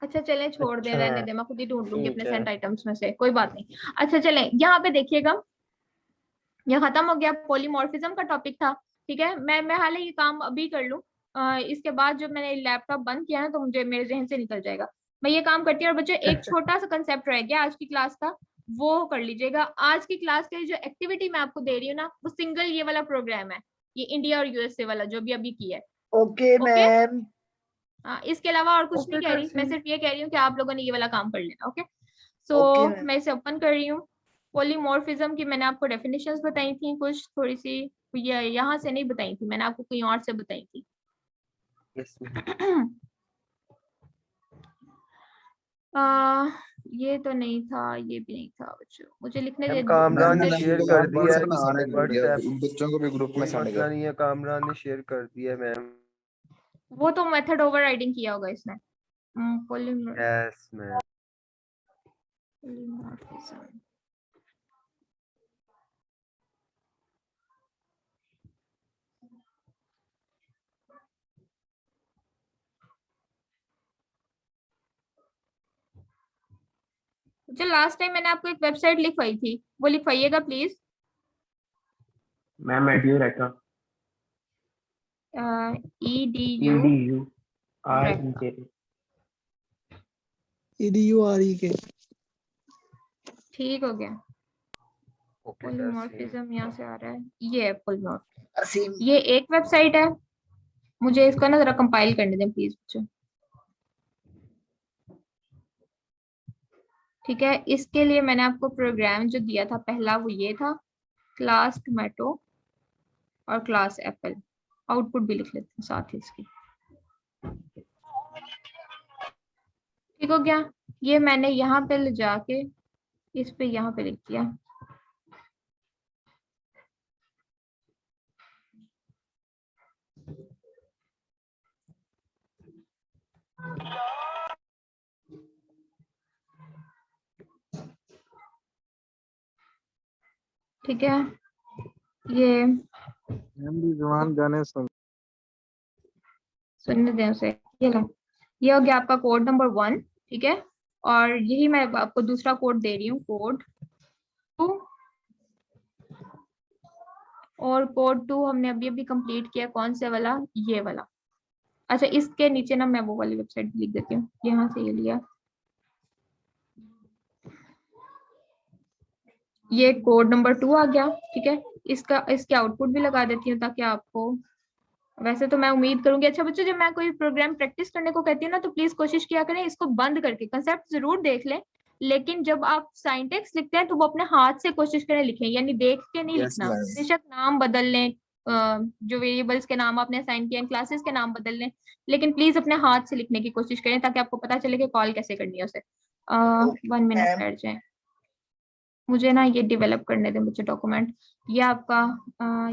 अच्छा चलें छोड़ दें अच्छा, रहने दें मैं खुद ही ढूंढ लूंगी ठीक अपने है। सेंट आइटम्स में से कोई बात नहीं। अच्छा चलें यहाँ पे देखिएगा ये खत्म हो गया पॉलीमॉर्फिज्म का टॉपिक था। ठीक है मैं हाल ये काम अभी कर लूँ इसके बाद जब मैंने लैपटॉप बंद किया ना तो मुझे मेरे जहन से निकल जाएगा। मैं ये काम करती हूँ और बच्चों एक छोटा सा कंसेप्ट रह गया आज की क्लास का वो कर लीजिएगा। आज की क्लास के लिए जो एक्टिविटी मैं आपको दे रही हूँ ना वो सिंगल ये वाला प्रोग्राम है ये इंडिया और USA वाला जो भी अभी किया है। Okay, okay ma'am. इसके अलावा और कुछ नहीं Okay, कह रही मैं Tarsi. सिर्फ ये कह रही हूँ कि आप लोगों ने ये वाला काम कर लेना। Okay so Okay, ma'am. मैं इसे ओपन कर रही हूँ। पॉलीमॉर्फिज्म की मैंने आपको डेफिनेशंस बताई थी कुछ थोड़ी सी ये यहाँ से नहीं बताई थी मैंने आपको कहीं और से बताई थी। Yes ma'am. ये तो नहीं था ये भी नहीं था बच्चों मुझे लिखने दे मैम कामरान ने मुझे- शेयर कर दिया है व्हाट्सएप व्हाट्सएप। बच्चों को भी ग्रुप में कोई सेंड मसला कर। नहीं है, कामरान ने शेयर कर दिया है मैम। वो तो मेथड ओवरराइडिंग किया होगा इसने। Yes ma'am. पॉलीमॉर्फिज्म जो लास्ट टाइम मैंने आपको एक वेबसाइट लिखवाई थी वो लिखवाइएगा please. Ma'am Edureka EDU REK। EDUREK। ठीक हो गया। ओके पॉलीमॉर्फिज्म यहाँ से आ रहा है ये है पॉलीमॉर्फिज्म ये एक वेबसाइट है। मुझे इसको ना जरा कंपाइल करने दें प्लीज बच्चों। ठीक है इसके लिए मैंने आपको प्रोग्राम जो दिया था पहला वो ये था क्लास टोमेटो और क्लास एप्पल। आउटपुट भी लिख लेते हैं साथ ही इसकी। ठीक हो गया ये मैंने यहाँ पे ले जाके इस पे यहाँ पे लिख दिया। ठीक है ये मैम भी जवान गाने सुनने दें उसे ये हो गया आपका कोड नंबर 1। ठीक है और यही मैं आपको दूसरा कोड दे रही हूँ कोड 2 और कोड 2 हमने अभी अभी कंप्लीट किया कौन से वाला ये वाला। अच्छा इसके नीचे ना मैं वो वाली वेबसाइट लिख देती हूँ यहाँ से ये लिया ये कोड नंबर 2 आ गया। ठीक है इसके आउटपुट भी लगा देती हूँ ताकि आपको वैसे तो मैं उम्मीद करूंगी। अच्छा बच्चों जब मैं कोई प्रोग्राम प्रैक्टिस करने को कहती हूँ ना तो प्लीज कोशिश किया करें इसको बंद करके कंसेप्ट जरूर देख लें लेकिन जब आप सिंटैक्स लिखते हैं तो वो अपने हाथ से कोशिश करें लिखें यानी देख के नहीं Yes, लिखना। ma'am. बेशक नाम बदल लें जो वेरिएबल्स के नाम आपने असाइन किए हैं क्लासेस के नाम बदल लें, लेकिन प्लीज अपने हाथ से लिखने की कोशिश करें ताकि आपको पता चले कि कॉल कैसे करनी है उसे। 1 मिनट बैठ जाए, मुझे ना ये डेवलप करने दें मुझे डॉक्यूमेंट। ये आपका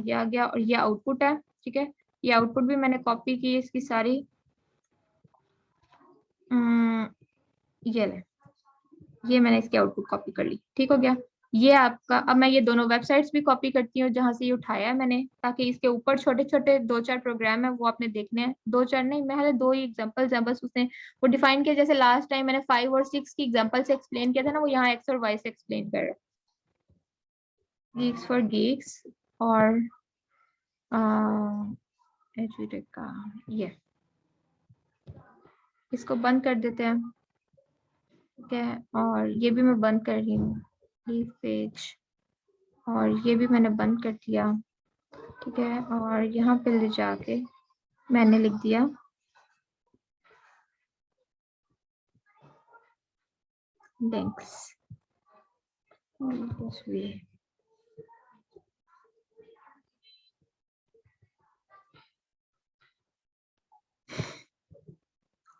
ये आ गया और ये आउटपुट है, ठीक है। ये आउटपुट भी मैंने कॉपी की इसकी सारी, ये ले, ये मैंने इसकी आउटपुट कॉपी कर ली, ठीक हो गया। ये आपका, अब मैं ये दोनों वेबसाइट्स भी कॉपी करती हूँ जहां से ये उठाया है मैंने, ताकि इसके ऊपर छोटे छोटे 2-4 प्रोग्राम है वो आपने देखने हैं। 2-4 नहीं, मैं 2 ही एग्जांपल्स हैं बस, उसने वो डिफाइन किया जैसे लास्ट टाइम मैंने 5 और 6 की एग्जांपल से एक्सप्लेन किया था ना, वो यहाँ एक्स और वाई से एक्सप्लेन कर रहा है। गीक्स फॉर गीक्स और एजुटेक का ये, इसको बंद कर देते हैं, ठीक है। और ये भी मैं बंद कर रही हूँ, लीव पेज, और ये भी मैंने बंद कर दिया, ठीक है। और यहाँ पे ले जाके मैंने लिख दिया लिंक्स,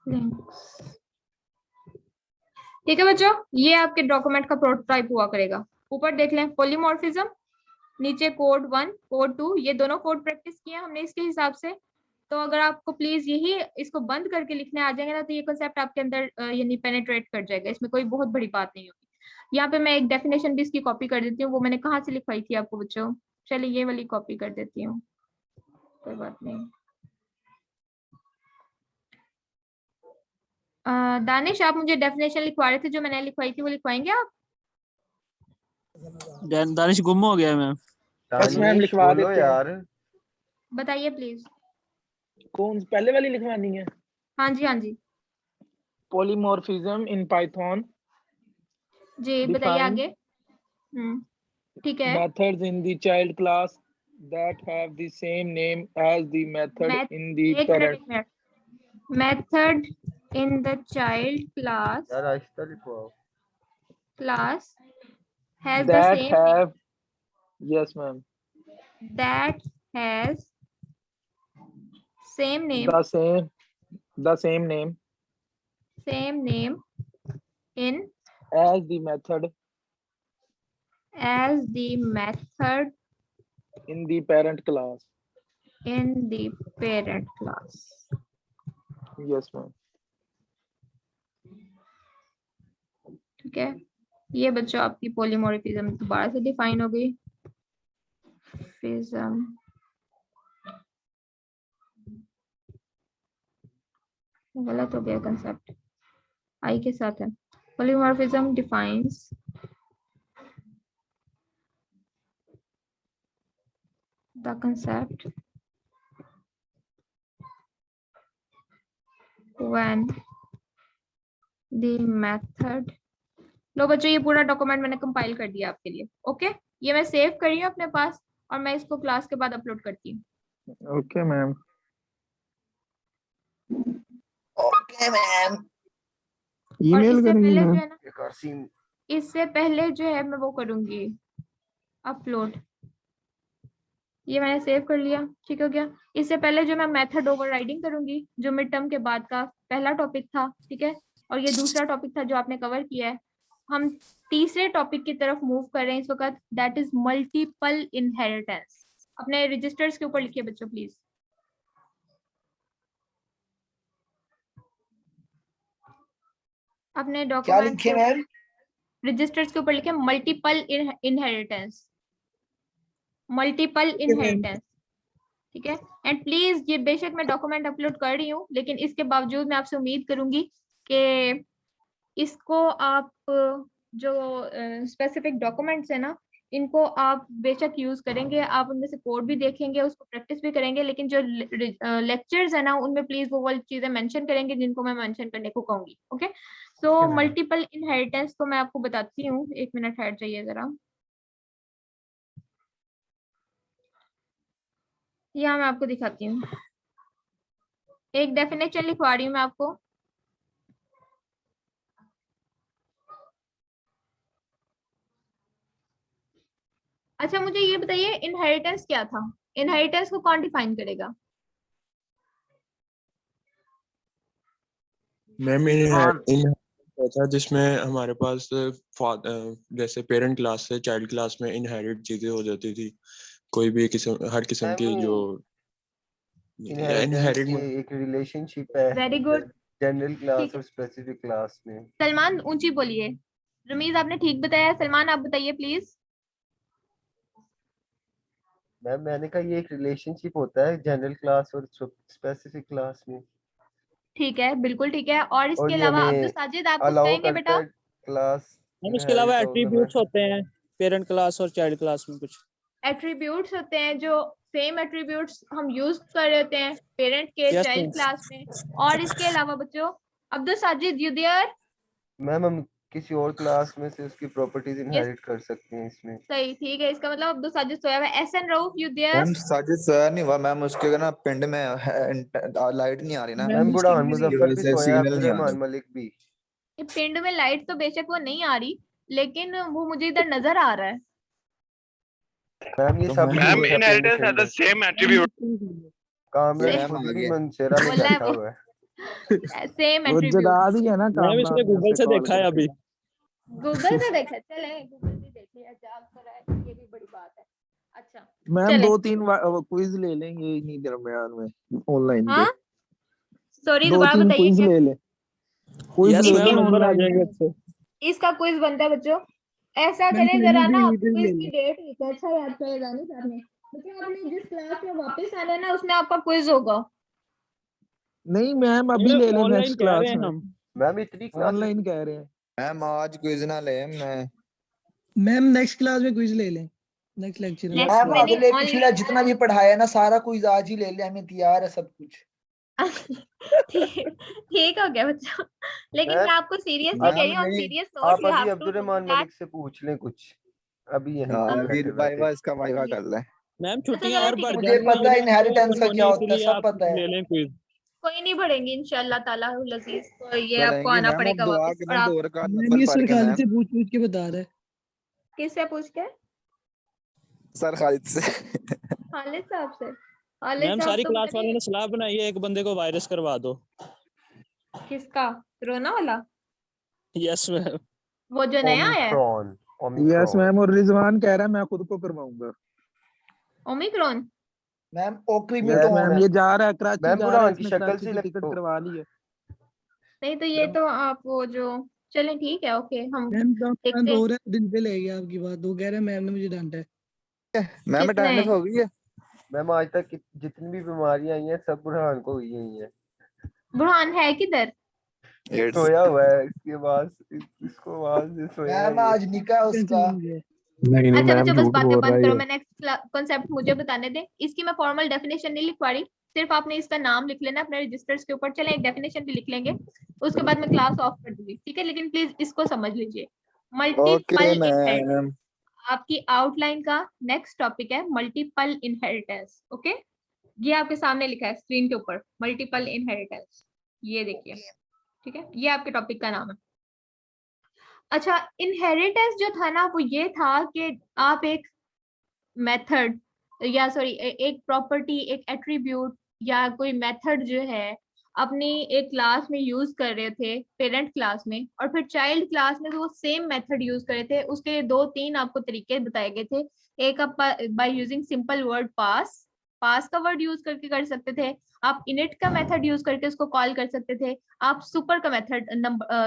लिंक्स, ठीक है बच्चों। ये आपके डॉक्यूमेंट का प्रोटोटाइप हुआ करेगा। ऊपर देख लें पॉलीमॉर्फिज्म, नीचे कोड 1 कोड 2, ये दोनों कोड प्रैक्टिस किए हमने इसके हिसाब से। तो अगर आपको प्लीज यही इसको बंद करके लिखने आ जाएंगे ना, तो ये कंसेप्ट आपके अंदर यानी पेनिट्रेट कर जाएगा, इसमें कोई बहुत बड़ी बात नहीं होगी। यहाँ पे मैं एक डेफिनेशन भी इसकी कॉपी कर देती हूँ, वो मैंने कहाँ से लिखवाई थी आपको बच्चों, चलिए ये वाली कॉपी कर देती हूँ, कोई बात नहीं। दानिश आप मुझे डेफिनेशन लिखवा रहे थे, जो मैंने लिखवाई थी वो लिखवाएंगे आप? दानिश गुम हो गया मैम। बस मैम दानिश लिखवा बोलो देते हैं। यार। बताइए प्लीज। कौन पहले वाली लिखवानी है? हाँ जी हाँ जी पॉलीमॉर्फिज्म इन पाइथन जी, बताइए आगे। ठीक है। methods in the child class that have the same name as the method in the एक parent minute, method in the child class यार आहिस्ता लिखवाओ। has the that same have yes ma'am that has same name the same name in as the method in the parent class. Yes ma'am. ठीक है। ये बच्चों आपकी polymorphism दोबारा से define हो गई। गलत हो गया कंसेप्ट, आई के साथ है। Polymorphism defines the concept when the method। लो बच्चों, ये पूरा डॉक्यूमेंट मैंने कंपाइल कर दिया आपके लिए। ओके, ये मैं सेव कर रही हूँ अपने पास और मैं इसको क्लास के बाद अपलोड करती हूँ। Okay ma'am. और ईमेल इससे करेंगी पहले जो मैम? है ना, इससे पहले जो है मैं वो करूंगी अपलोड। ये मैंने सेव कर लिया, ठीक हो गया। इससे पहले जो मैं मेथड ओवरराइडिंग करूंगी, जो मिड टर्म के बाद का पहला टॉपिक था, ठीक है, और ये दूसरा टॉपिक था जो आपने कवर किया है। हम तीसरे टॉपिक की तरफ मूव कर रहे हैं इस वक्त, दैट इज मल्टीपल इनहेरिटेंस। अपने रजिस्टर्स के ऊपर लिखिए बच्चों प्लीज। अपने डॉक्यूमेंट रजिस्टर्स के ऊपर लिखे मल्टीपल इनहेरिटेंस, ठीक है। एंड प्लीज, ये बेशक मैं डॉक्यूमेंट अपलोड कर रही हूँ, लेकिन इसके बावजूद मैं आपसे उम्मीद करूंगी कि इसको आप जो स्पेसिफिक डॉक्यूमेंट्स है ना, इनको आप बेशक यूज करेंगे, आप उनमें से कोड भी देखेंगे, उसको प्रैक्टिस भी करेंगे, लेकिन जो लेक्चर्स है ना, उनमें प्लीज वो वाली चीजें मेंशन करेंगे जिनको मैं मेंशन करने को कहूंगी। ओके, सो मल्टीपल इनहेरिटेंस को मैं आपको बताती हूँ। 1 मिनट हट जाइए जरा, यहाँ मैं आपको दिखाती हूँ। एक डेफिनेशन लिखवा रही हूँ मैं आपको। अच्छा, मुझे ये बताइए इनहेरिटेंस क्या था? इनहेरिटेंस को कौन डिफाइन करेगा? मैम इन था जिसमें हमारे पास जैसे पेरेंट क्लास से चाइल्ड क्लास में इनहेरिट चीजें हो जाती थी, कोई भी हर किस्म की जो इनहेरिटेंस की एक रिलेशनशिप है वेरी गुड। जनरल क्लास ठीक है। और स्पेसिफिक क्लास में। सलमान ऊंची बोलिए। रमीज आपने ठीक बताया, सलमान आप बताइए प्लीज। मैम मैंने कहा ये एक रिलेशनशिप होता है जनरल क्लास और स्पेसिफिक क्लास में। ठीक है, बिल्कुल ठीक है। और इसके और ये अलावा हमें अब्दुल साजिद आप कुछ अलाउ कहेंगे करता बेटा? है क्लास मैम इसके अलावा इनहेरिट होगा। एट्रीब्यूट्स होते हैं पेरेंट क्लास और चाइल्ड क्लास में कुछ। एट्रीब्यूट्स होते हैं जो सेम एट्रीब्यूट्स हम यूज कर रहे होते हैं पेरेंट के Yes, चाइल्ड ma'am. क्लास में। और इसके अलावा बच्चों, Abdul Sajid you there? Ma'am हम किसी और क्लास में से उसकी प्रॉपर्टीज इनहेरिट कर सकते हैं इसमें। सही, ठीक है। इसका मतलब अब्दुल साजिद सोया हुआ है। Ehsan Rauf you there? Ma'am Sajid सोया नहीं हुआ मैम, उसके ना पिंड में लाइट नहीं आ रही ना। मैम बुरहान मुजफ्फर भी सोया है, सिग्नल नहीं आ अब्दुर्रहमान रही। मलिक भी। ये पिंड में लाइट तो बेशक वो नहीं आ रही, लेकिन वो मुझे इधर नजर आ रहा है। मैम ये सब मैम झूठ है, इनहेरिटेंस पिंड है द पिंड सेम एट्रीब्यूट। कामरान मैम खुद आ भी गया। मंसेरा में बोला है बैठा वो हुआ है। सेम वो एट्रीब्यूट। जदा दी है ना मैम इसने कामरान ने गूगल उसे से कॉल देखा है करके। अभी। गूगल से देखा? चले गूगल से देख लिया, जाग तो रहा है, ये भी बड़ी बात है। अच्छा मैम चले। 2-3 क्विज ले लेंगे इन्हीं दरमियान में ऑनलाइन पे। हाँ सॉरी, दोबारा 2-3 बताइए क्विज क्या? ले ले। क्विज यस ले मैम, ले नंबर आ ऑनलाइन जाएंगे पे। अच्छे। इसका क्विज बनता है बच्चों। ऐसा मैम करें कोई जरा नहीं ना, भी ले क्विज ले। की डेट एक अच्छा याद करेगा नहीं साहब ने। बच्चों आपने जिस क्लास में वापस आना है ना, उसमें आपका क्विज होगा। नहीं मैम अभी ले ले ऑनलाइन नेक्स्ट कह रहे क्लास हैं में। हम। मैम इतनी क्लासेस ऑनलाइन कह रहे हैं। मैम आज क्विज ना ले मैम नेक्स्ट क्लास में क्विज ले लें, नेक्स्ट लेक्चर में। नेक्स्ट में नहीं, अगले only- पिछला जितना भी पढ़ाया ना सारा कुछ आज ही ले ले, हमें तैयार है सब कुछ। ठीक हो गया बच्चों, लेकिन मैम मैं आपको सीरियसली मैम कह रही हूँ, नहीं, सीरियस आप नोट यू अभी have to Abdurrahman that. Malik से पूछ लें कुछ, अभी यहीं हाँ पे अभी बैठे वाइवा बैठे। इसका वाइवा कर ले। मैम अच्छा छुट्टियां चलो और ठीक बढ़ है, मुझे जाएंगी पता है मेरी इनहेरिटेंस का ओपन क्या होनी, होता है, इसलिए सब आप पता है। ले लें क्विज। कोई नहीं बढ़ेंगे इंशाल्लाह ताला अजीज, तो ये आपको बढ़ेंगी आना मैम, अब पड़ेगा दुआ वापस। के और ना आप दो रकात मैम नफल ये पढ़ सर के खालिद मैम। से पूछ के बता रहा है। किससे पूछ के? सर खालिद से। खालिद साहब से। खालिद मैम साहब सारी तो क्लास पता वालों नहीं ने सलाह बनाई है एक बंदे को वायरस करवा दो। किसका, रोना वाला, यस मैम। वो जो नया आया है ओमिक्रॉन यस ओमिक्रॉन मैम, और रिजवान कह रहा है मैं खुद को करवाऊंगा। ओमिक्रॉन। मैम ओक्री में यस तो मैम, ये जा रहा है कराची, मैम जा रहा है, बुरहान की इसने शक्ल कराची से की टिकट करवा ली है। नहीं तो ये तो आप वो जो, चलें ठीक है, ओके हम मैम तो देखते हैं। हो रहा है, दिल पे ले गया आपकी बात। वो कह रहे हैं मैम ने मुझे डांटा है। मैम किसने? अटेंडेंस हो गई है। मैम आज तक जितनी भी बीमारियां आई हैं सब बुरहान को हुई हैं। बुरहान है किधर? एड्स। सोया हुआ है, इसके बाद इसको आवाज से सोया है मैम ये। आज निकाह उसका। नहीं अच्छा बच्चों बस बातें बंद करो, मैं नेक्स्ट कॉन्सेप्ट मुझे बताने दें। इसकी मैं फॉर्मल डेफिनेशन नहीं लिखवा रही, सिर्फ आपने इसका नाम लिख लेना अपने रजिस्टर्स के ऊपर। चलें एक डेफिनेशन भी लिख लेंगे, उसके बाद मैं क्लास ऑफ कर दूंगी, ठीक है? लेकिन प्लीज इसको समझ लीजिए, मल्टीपल ओके इनहेरिटेंस। मैम। आपकी आउटलाइन का नेक्स्ट टॉपिक है मल्टीपल इनहेरिटेंस। ओके, ये आपके सामने लिखा है स्क्रीन के ऊपर, मल्टीपल इनहेरिटेंस, ये देखिए, ठीक है? ये आपके टॉपिक का नाम है। अच्छा, इनहेरिटेंस जो था ना, वो ये था कि आप एक मेथड या सॉरी एक प्रॉपर्टी, एक एट्रीब्यूट या कोई मेथड जो है अपनी एक क्लास में यूज कर रहे थे, पेरेंट क्लास में, और फिर चाइल्ड क्लास में भी वो सेम मेथड यूज कर रहे थे। उसके 2-3 आपको तरीके बताए गए थे। एक आप बाय यूजिंग सिंपल वर्ड पास, पास का वर्ड यूज करके कर सकते थे। आप इनिट का मेथड यूज करके उसको कॉल कर सकते थे। आप सुपर का मेथड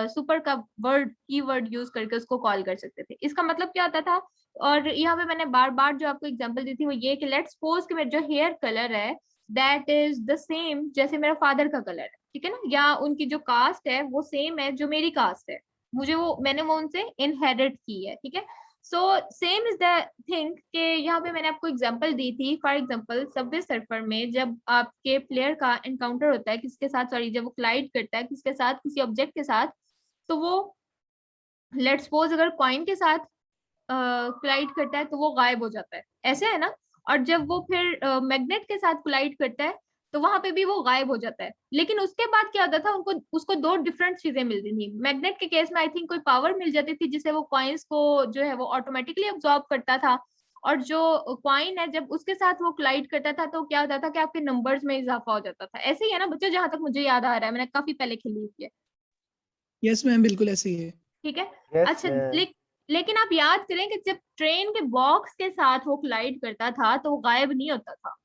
सुपर का वर्ड कीवर्ड यूज करके उसको कॉल कर सकते थे। इसका मतलब क्या होता था, और यहाँ पे मैंने बार बार जो आपको एग्जांपल दी थी वो ये कि लेट्स सपोज कि मेरा जो हेयर कलर है दैट इज द सेम जैसे मेरा फादर का कलर है, ठीक है ना, या उनकी जो कास्ट है वो सेम है जो मेरी कास्ट है, मुझे वो मैंने वो उनसे इनहेरिट की है, ठीक है? So same is the thing कि यहाँ पे मैंने आपको एग्जांपल दी थी। फॉर एग्जांपल सबवे सर्फर में जब आपके प्लेयर का एनकाउंटर होता है किसके साथ, सॉरी जब वो क्लाइड करता है किसके साथ, किसी ऑब्जेक्ट के साथ, तो वो लेट्स सपोज अगर कॉइन के साथ क्लाइड करता है तो वो गायब हो जाता है, ऐसे है ना? और जब वो फिर मैग्नेट के साथ क्लाइड करता है तो वहां पे भी वो गायब हो जाता है। लेकिन उसके बाद क्या होता था, उनको उसको 2 डिफरेंट चीजें मिलती थी। मैग्नेट के केस में आई थिंक कोई पावर मिल जाती थी जिससे वो कॉइन्स को जो है वो ऑटोमेटिकली अब्सॉर्ब करता था, और जो क्वाइन है जब उसके साथ वो कोलाइड करता था तो क्या होता था कि आपके नंबर्स में इजाफा हो जाता था। ऐसे ही है ना बच्चों, जहां तक मुझे याद आ रहा है, मैंने काफी पहले खेली हुई है। यस मैम बिल्कुल ऐसे ही है। ठीक है। यस अच्छा मैम। लेकिन आप याद करें कि जब ट्रेन के बॉक्स के साथ वो कोलाइड करता था तो वो गायब नहीं होता था,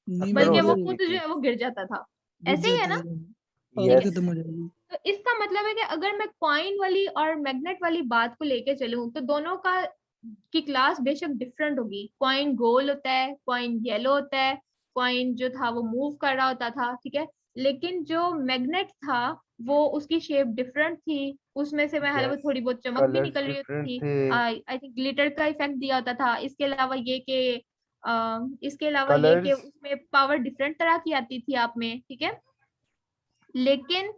नहीं टक्कर मैम बल्कि हो वो वो जाती खुद जो थी। है वो गिर जाता था। गिर ऐसे ही है जाता ना। था, पावर यस। खत्म हो जाएगी। तो इसका मतलब है कि अगर मैं कॉइन वाली और मैग्नेट वाली बात को लेके चलूं तो दोनों का की क्लास बेशक डिफरेंट होगी। कॉइन गोल होता है, कॉइन येलो होता है, कॉइन जो था वो मूव कर रहा होता था, ठीक है। लेकिन जो मैग्नेट था वो उसकी शेप डिफरेंट थी, उसमें से मैं वो यस, थोड़ी बहुत चमक भी कलर्स निकल रही होती डिफरेंट थी। थे। आई थिंक ग्लिटर का इफेक्ट दिया होता था। इसके अलावा ये कि कलर्स। उसमें पावर डिफरेंट तरह की आती थी आप में, ठीक है। लेकिन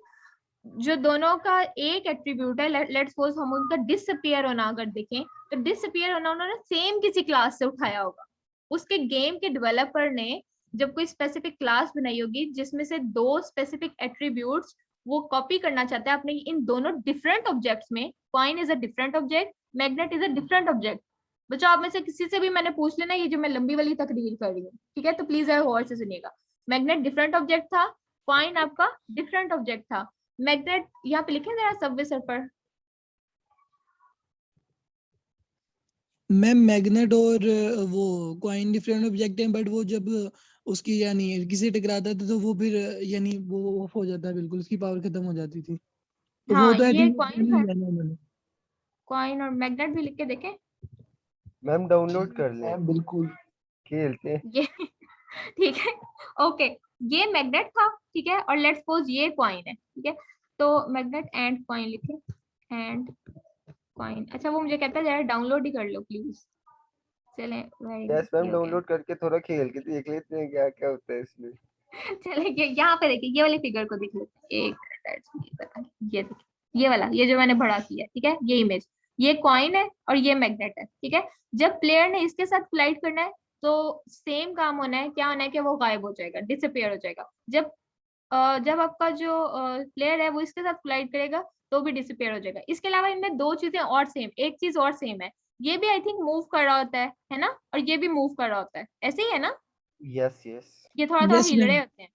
जो दोनों का एक एट्रीब्यूट है, लेट्स सपोज हम उनका डिसअपियर होना अगर देखें तो डिसअपियर होना उन्होंने सेम किसी क्लास से उठाया होगा। उसके गेम के डेवलपर ने जब कोई स्पेसिफिक क्लास बनाई होगी जिसमें से दो स्पेसिफिक एट्रीब्यूट्स वो कॉपी करना चाहता है अपने इन दोनों डिफरेंट ऑब्जेक्ट्स में। Coin is a different object, magnet is a different object. बच्चों आप में से किसी से भी मैंने पूछ लेना, ये जो मैं लंबी वाली तकरीर कर रही हूँ, ठीक है, तो प्लीज गौर से सुनिएगा। मैग्नेट डिफरेंट ऑब्जेक्ट था, कॉइन आपका डिफरेंट ऑब्जेक्ट था। मैग्नेट यहाँ पे लिखे जरा सबवे सर पर। मैम मैग्नेट और वो कॉइन डिफरेंट ऑब्जेक्ट है, बट वो जब उसकी यानी किसी टकराता था तो वो फिर यानी वो ऑफ हो जाता है, बिल्कुल उसकी पावर खत्म हो जाती थी। तो वो हाँ तो आई ये थिंक कॉइन है, उन्होंने। कॉइन और मैग्नेट भी लिख के देखें मैम डाउनलोड कर लें, मैम बिल्कुल। खेलते हैं। ये। ठीक है, ओके। ये मैग्नेट था, ठीक है, और लेट्स सपोज ये कॉइन है, ठीक है। तो मैग्नेट एंड कॉइन लिखे, एंड कॉइन। अच्छा वो मुझे कहता है जरा डाउनलोड ही कर लो प्लीज। चलें वेरी गुड, यस मैम, ये हो गया। डाउनलोड करके थोड़ा खेल के देख लेते हैं क्या क्या होता है इसमें। चले यहाँ पे देखिए, ये वाली फिगर को देख लेते हैं। एक ये देखिए, ये वाला, ये जो मैंने बड़ा किया, ठीक है, ये इमेज, ये कॉइन है और ये मैग्नेट है, ठीक है। जब प्लेयर ने इसके साथ कोलाइड करना है तो सेम काम होना है, क्या होना है कि वो गायब हो जाएगा, डिसअपियर हो जाएगा। जब आपका जो प्लेयर है वो इसके साथ कोलाइड करेगा तो भी डिसअपियर हो जाएगा। इसके अलावा इनमें दो चीजें और सेम, एक चीज और सेम है, ये भी आई थिंक मूव कर रहा होता है ना, और ये भी मूव कर रहा होता है, ऐसे ही है ना। Yes yes. ये थोड़ा थोड़ा यस हिल रहे मैम। होते हैं,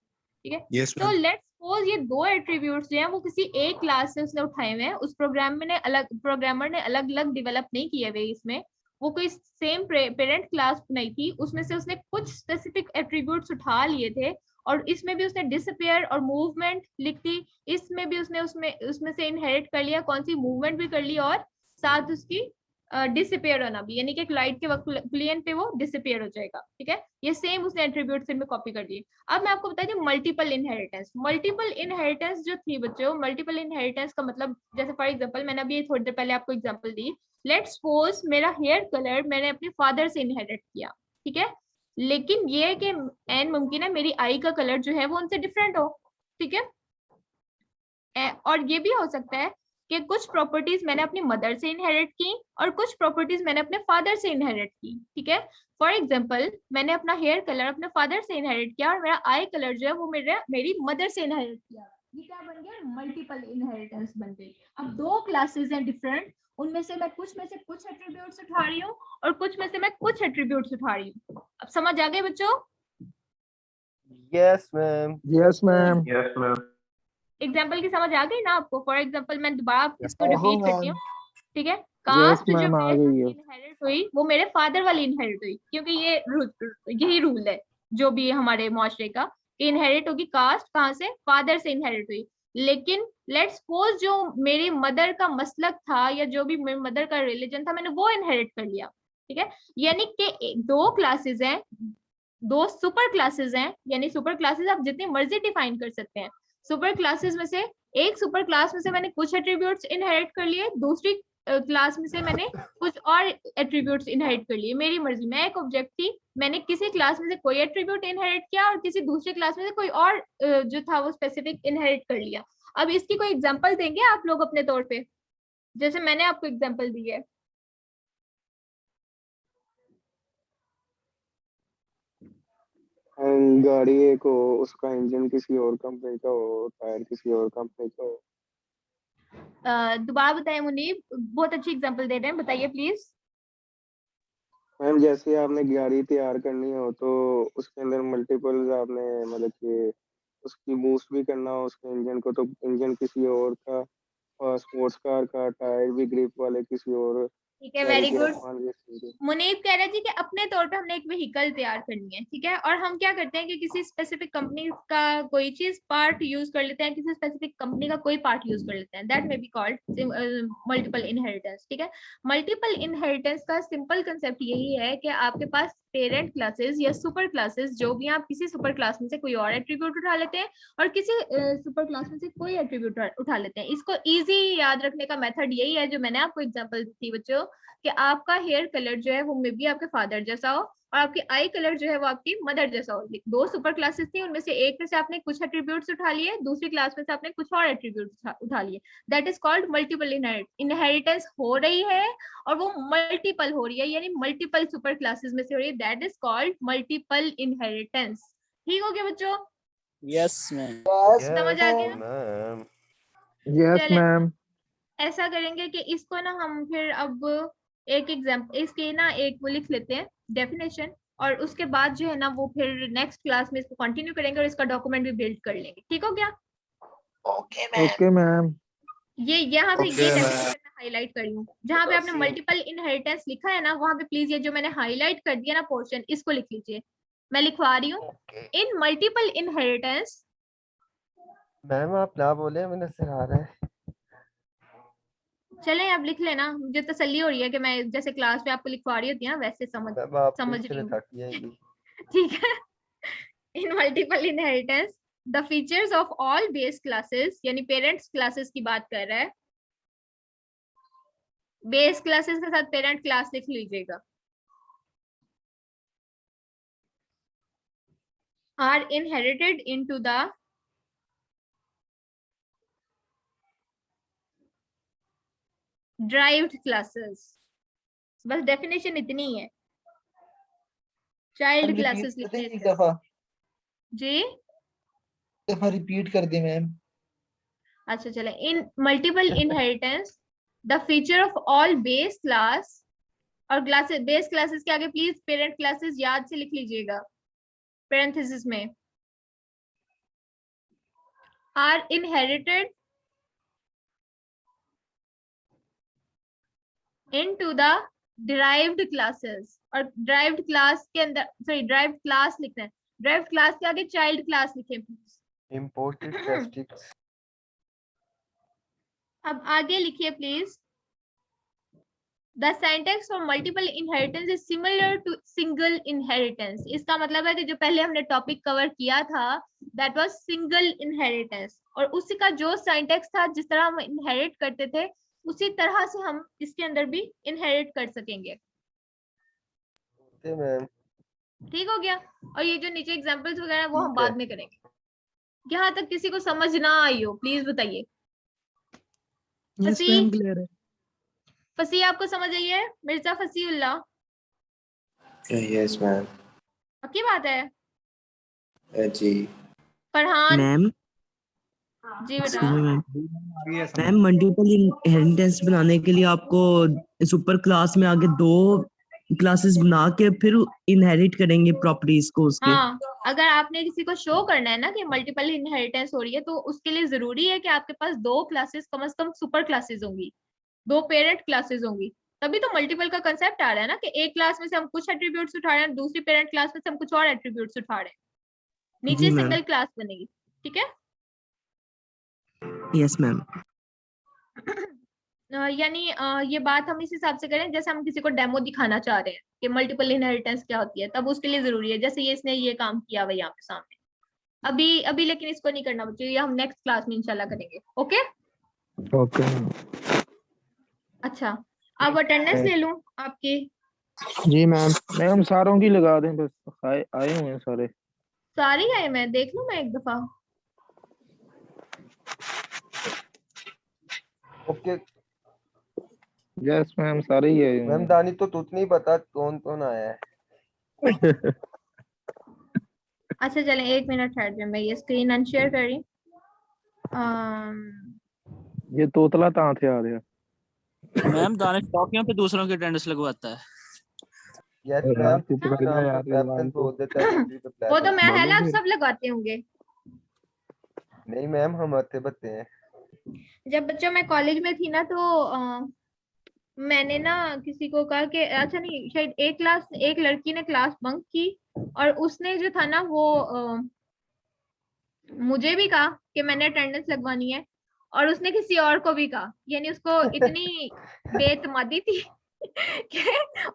ठीक है। यस तो मैम। लेट्स सपोज ये दो एट्रीब्यूट्स जो हैं वो किसी एक क्लास से उसने उठाए हुए हैं, उस प्रोग्रामर ने अलग अलग डेवलप नहीं किए हुए इसमें। वो कोई सेम पेरेंट क्लास बनाई थी, उसमें से उसने कुछ स्पेसिफिक एट्रीब्यूट्स उठा लिए थे, और इसमें भी उसने डिसअपियर और मूवमेंट लिख दी। इसमें भी उसने उसमें से इनहेरिट कर लिया, कौन सी मूवमेंट भी कर ली, और साथ उसकी डिसअपियर होना भी, यानी कि क्लाइड के वक्त बुलियन पे वो डिसअपियर हो जाएगा, ठीक है। ये सेम उसने एट्रीब्यूट में कॉपी कर दिए। अब मैं आपको बता दूं मल्टीपल इनहेरिटेंस। मल्टीपल इनहेरिटेंस जो थी बच्चों, मल्टीपल इनहेरिटेंस का मतलब जैसे फॉर एग्जांपल मैंने अभी थोड़ी देर पहले आपको एग्जांपल दी, लेट्स सपोज मेरा हेयर कलर मैंने अपने फादर से इनहेरिट किया, ठीक है। लेकिन ये है कि एन मुमकिन है मेरी आई का कलर जो है वो उनसे डिफरेंट हो, ठीक है। और ये भी हो सकता है कि कुछ प्रॉपर्टीज मैंने अपनी मदर से इनहेरिट की और कुछ प्रॉपर्टीज मैंने अपने फादर से इनहेरिट की, ठीक है। फॉर एग्जांपल मैंने अपना हेयर कलर अपने फादर से इनहेरिट किया और मेरा आई कलर जो है वो मेरी मदर से इनहेरिट किया। ये क्या बन गया, मल्टीपल इनहेरिटेंस बन गई। अब दो क्लासेस हैं डिफरेंट, उनमें से मैं कुछ एट्रीब्यूट्स उठा रही हूँ और कुछ में से मैं कुछ एट्रीब्यूट्स उठा रही हूँ। अब समझ आ गए बच्चों। Yes ma'am. Yes ma'am. Yes ma'am. Example की समझ आ गई ना आपको। फॉर एग्जाम्पल मैं दोबारा इसको ओहो रिपीट करती मैम। हूँ, ठीक है। यस कास्ट जो मैम आ मेरे गई साथ है। इनहेरिट हुई वो मेरे फादर वाली इनहेरिट हुई, क्योंकि यही रूल है जो भी हमारे मुआशरे का, इनहेरिट होगी कास्ट कहाँ से, फादर से इनहेरिट हुई। लेकिन लेट्स सपोज जो मेरी मदर का मसलक था या जो भी मेरी मदर का रिलीजन था मैंने वो इनहेरिट कर लिया, ठीक है। यानी कि दो क्लासेस हैं, दो सुपर क्लासेस हैं, यानी सुपर क्लासेस आप जितनी मर्जी डिफाइन कर सकते हैं। सुपर क्लासेस में से एक सुपर क्लास में से मैंने कुछ एट्रीब्यूट्स इनहेरिट कर लिए, दूसरी क्लास में से मैंने कुछ और एट्रीब्यूट्स इनहेरिट कर लिए, मेरी मर्जी। मैं एक ऑब्जेक्ट थी, मैंने किसी क्लास में से कोई एट्रीब्यूट इनहेरिट किया और किसी दूसरी क्लास में से कोई और जो था वो स्पेसिफिक इनहेरिट कर लिया। अब इसकी कोई एग्जांपल देंगे आप लोग अपने तौर पे, जैसे मैंने आपको एग्जांपल दी है। गाड़ी एक हो, उसका इंजन किसी और कंपनी का हो, टायर किसी और कंपनी का हो। दोबारा बताएं मुनीब, बहुत अच्छी एग्जांपल दे रहे हैं, बताइए प्लीज। मैम जैसे आपने गाड़ी तैयार करनी हो तो उसके अंदर मल्टीपल आपने मतलब कि उसकी बूस्ट भी करना हो उसके इंजन को, तो इंजन किसी और का और स्पोर्ट्स कार का टायर भी ग्रिप वाले किसी और ठीक है, गाड़ी वेरी के गुड। आप मान लीजिए। मुनीब कह रहे थे कि अपने तौर पे हमने एक व्हीकल तैयार करनी है, ठीक है, और हम क्या करते हैं कि किसी स्पेसिफिक कंपनी का कोई चीज पार्ट यूज कर लेते हैं, किसी स्पेसिफिक कंपनी का कोई पार्ट यूज कर लेते हैं, that may be called multiple inheritance, ठीक है। मल्टीपल इनहेरिटेंस का सिंपल कंसेप्ट यही है कि आपके पास पेरेंट क्लासेस या सुपर क्लासेस जो भी, आप किसी सुपर क्लास में से कोई और एट्रीब्यूट उठा लेते हैं और किसी सुपर क्लास में से कोई एट्रीब्यूट उठा लेते हैं। इसको इजी याद रखने का मेथड यही है जो मैंने आपको एग्जांपल दी थी बच्चों, कि आपका हेयर कलर जो है वो मे बी आपके फादर जैसा हो और आपकी आई कलर जो है वो आपकी मदर जैसा हो। दो सुपर क्लासेस थी, उनमें से एक में से आपने कुछ एट्रीब्यूट्स उठा लिए, दूसरी क्लास में से आपने कुछ और एट्रीब्यूट्स उठा लिए, that is called multiple inheritance हो रही है और वो मल्टीपल हो रही है, यानी मल्टीपल सुपर क्लासेस में से हो रही है, that is called multiple inheritance. ठीक हो गया बच्चों? Yes ma'am. समझ आ गया? मैम यस चलें, मैम। ऐसा करेंगे कि इसको ना हम फिर अब एक एग्जाम्पल इसके ना एक वो लिख लेते हैं डेफिनेशन, और उसके बाद जो है ना वो फिर नेक्स्ट क्लास में इसको कंटिन्यू करेंगे और इसका डॉक्यूमेंट भी बिल्ड कर लेंगे। ठीक हो गया? Okay ma'am. ये यहाँ पे ये Okay, डेफिनेशन ma'am. मैं हाईलाइट करी हूँ, जहाँ पे आपने मल्टीपल इनहेरिटेंस लिखा है ना वहाँ पे प्लीज ये जो मैंने हाईलाइट कर दिया ना पोर्शन, इसको लिख लीजिए। मैं लिखवा रही हूँ, इन मल्टीपल इनहेरिटेंस। मैम आप ना बोले, मैंने सिखा रहा है। चले आप लिख लेना, मुझे तसल्ली हो रही है कि मैं जैसे क्लास में आपको लिखवा रही होती है ना वैसे समझ मैम आप तो समझ इस रही तरह हूँ। थक जाएंगी। ठीक है। इन multiple inheritance the features of all base classes, यानी पेरेंट्स क्लासेस की बात कर रहा है, बेस क्लासेस के साथ पेरेंट क्लास लिख लीजिएगा, are inherited into the derived classes. बस डेफिनेशन इतनी है, चाइल्ड रिपीट क्लासेस करते लिखने हैं एक थे दफा, जी। दफा रिपीट कर दे मैम। अच्छा चले, इन multiple inheritance the feature of all base class, और क्लासेस बेस क्लासेस के आगे प्लीज पेरेंट क्लासेस याद से लिख लीजिएगा पैरेंथेसिस में, are inherited into the derived classes, और डिराइव्ड क्लास के अंदर सॉरी डिराइव्ड क्लास लिखना है, डिराइव्ड क्लास के आगे चाइल्ड क्लास लिखें प्लीज। Imported statistics. अब आगे लिखिए please, the syntax for multiple inheritance is similar to single inheritance. इसका मतलब है कि जो पहले हमने टॉपिक कवर किया था दैट वाज सिंगल इनहेरिटेंस, और उसी का जो सिंटैक्स था, जिस तरह हम इनहेरिट करते थे उसी तरह से हम इसके अंदर भी इनहेरिट कर सकेंगे। Okay, मैम ठीक हो गया? और ये जो नीचे एग्जांपल्स वगैरह वो हम ठीक है। बाद में करेंगे। यहाँ तक किसी को समझ ना आई हो प्लीज बताइए। यस फसी, मैम क्लियर है। फसी आपको समझ आई है? Mirza Fasiullah, yes ma'am. पक्की बात है? जी फरहान मैम जी बेटा। मैम मल्टीपल इनहेरिटेंस बनाने के लिए आपको सुपर क्लास में आगे दो क्लासेस बना के फिर इनहेरिट करेंगे प्रॉपर्टीज को उसके। हाँ, अगर आपने किसी को शो करना है ना कि मल्टीपल इनहेरिटेंस हो रही है तो उसके लिए जरूरी है कि आपके पास दो क्लासेस कम से कम सुपर क्लासेस होंगी, दो पेरेंट क्लासेस होंगी, तभी तो मल्टीपल का कंसेप्ट आ रहा है ना कि एक क्लास में से हम कुछ एट्रीब्यूट्स उठा रहे हैं, दूसरी पेरेंट क्लास में से हम कुछ और एट्रीब्यूट्स उठा रहे हैं, नीचे जी मैम। सिंगल क्लास बनेगी। ठीक है? Yes ma'am. यानी ये बात हम इस हिसाब से करें जैसे हम किसी को डेमो दिखाना चाह रहे हैं कि मल्टीपल इनहेरिटेंस क्या होती है, तब उसके लिए जरूरी है, जैसे ये इसने ये काम किया हुआ यहाँ पे सामने। अभी अभी लेकिन इसको नहीं करना बच्चों, ये हम नेक्स्ट क्लास में इंशाल्लाह करेंगे। ओके ओके अच्छा, अब अटेंडेंस ले लूं आपकी। जी मैम। मैम सारों की लगा दें, बस आए आए हुए हैं सारे। सारी है, मैं देख लूं मैं एक दफा। ओके यस मैम सारे ही आए हुए मैम, हैं। दानी तो तुझ नहीं पता कौन कौन आया है। अच्छा चलें, एक मिनट ठहर जाए, मैं ये स्क्रीन अनशेयर कर रही हूँ। ये तोतला कहाँ से आ रहा? मैम दानिश टॉपियों पे दूसरों की अटेंडेंस लगवाता है। यस यार मैम, तू पकड़ लिया यार कैप्टन रिजवान को। बोल देता है दूसरी पे वो तो मैं है बोलो ना, आप फिर। सब लगाते होंगे। नहीं मैम, हम आते बत्ते हैं। जब बच्चों मैं कॉलेज में थी ना, तो मैंने ना किसी को कहा कि अच्छा नहीं, शायद एक लड़की ने क्लास बंक की, और उसने जो था ना वो मुझे भी कहा कि मैंने अटेंडेंस लगवानी है, और उसने किसी और को भी कहा। यानी उसको इतनी बेतमादी थी कि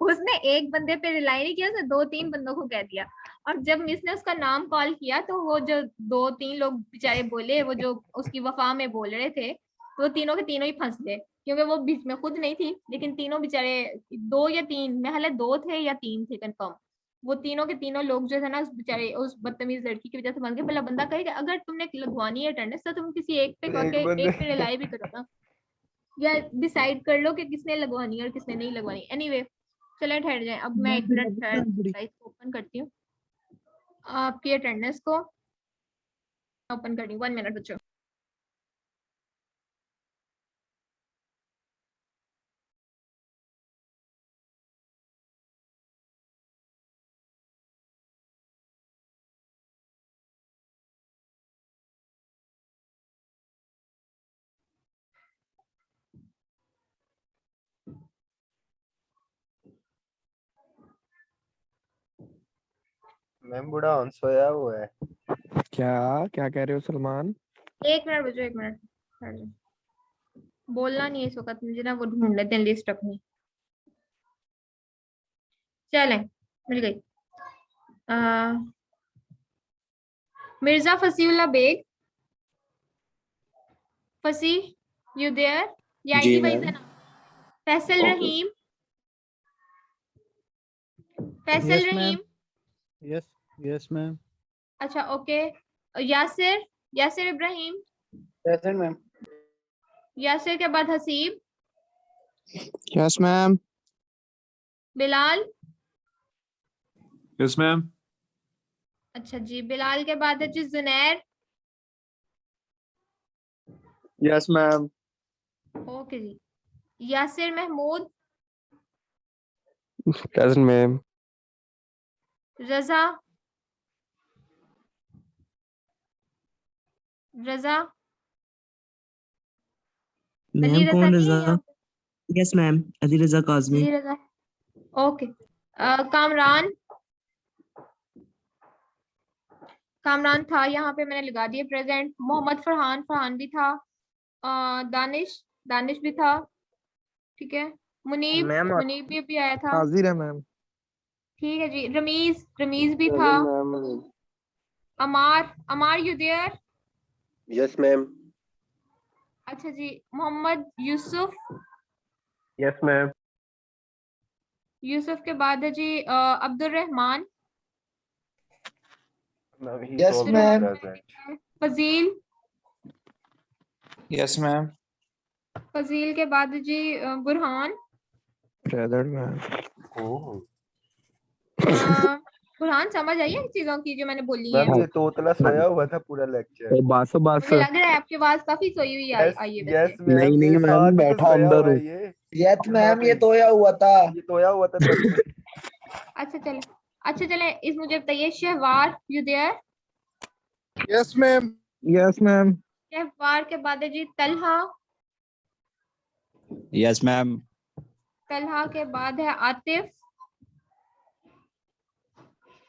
उसने एक बंदे पे रिलाई नहीं किया, उसने 2-3 बंदों को कह दिया। और जब मिस ने उसका नाम कॉल किया, तो वो जो 2-3 लोग बेचारे बोले, वो जो उसकी वफा में बोल रहे थे, तो वो तीनों के तीनों ही फंस गए, क्योंकि वो बीच में खुद नहीं थी, लेकिन तीनों बेचारे 2 या 3, मैं हाले 2 थे या 3 थे कंफर्म, वो तीनों के तीनों लोग जो थे ना, उस बेचारे उस बदतमीज लड़की की वजह से फंस गए। भला बंदा कहे कि अगर तुमने लगवानी है अटेंडेंस, तो तुम किसी एक पे एक एक बंदे पे रिलाई भी करो ना, या डिसाइड कर लो कि किसने लगवानी है और किसने नहीं लगवानी। एनीवे, चले ठहर जाए। अब मैं 1 मिनट गाइस ओपन करती हूँ आपकी अटेंडेंस को, ओपन कर रही हूँ। 1 मिनट बच्चों। मैम बुढ़ान सोया हुआ है। क्या क्या कह रहे हो सलमान? 1 मिनट बच्चों, 1 मिनट ठहर जाओ। बोलना नहीं है इस वक्त, मुझे ना वो ढूंढ लेते हैं लिस्ट अपनी। चलें, मिल गई। Mirza Fasiullah Baig, Fasi, you there? ये जी आईडी वाइज मैम। है ना? Faisal okay. Rahim, Faisal yes ma'am. Rahim, yes yes ma'am. अच्छा okay. Yasir, Yasir Ibrahim, present ma'am. Yasir के बाद Haseeb, yes ma'am. Bilal, yes ma'am. अच्छा जी, बिलाल के बाद है जी जुनैर, यस मैम। ओके जी। Yasir Mahmood, present ma'am. Raza, Raza, Ali ma'am Raza कौन नहीं है रजा? यहाँ पे? यस मैम, अली रजा काजमी। अली रजा, ओके। कामरान, कामरान था यहाँ पे, मैंने लगा दिया प्रेजेंट। मोहम्मद फरहान, फरहान भी था। दानिश, दानिश भी था, ठीक है। मुनीब, मैम मुनीब भी अभी आया था, हाजिर है मैम। ठीक है जी। रमीज, रमीज भी था। Present ma'am. Ammar, Ammar you there? Yes ma'am. अच्छा जी। Mohammad Yusuf, yes ma'am. यूसुफ के बाद है जी Abdul Rahman, ma'am he yes also ma'am. Present. Fazeel, yes ma'am. Fazeel के बाद है जी Burhan, present ma'am. Oh Burhan समझ आई है चीजों की जो मैंने बोली है? मैम, ये तोतला सोया हुआ था पूरा लेक्चर। बस बस। मुझे लग रहा है आपकी आवाज काफी सोई हुई आई यस आई है यस वैसे। मैम, नहीं ये नहीं मैम, साथ ही तो बैठा सोया अंदर हुआ हूँ। है ये। यस यहाँ मैम, पे ये तोया हुआ था। ये सोया हुआ था तब से। अच्छा चले, अच्छा चले, इस मुझे बताइए Shahwar you there? Yes ma'am. Yes ma'am. Shahwar के बाद है जी तलहा, यस मैम। तलहा के बाद है आतिफ,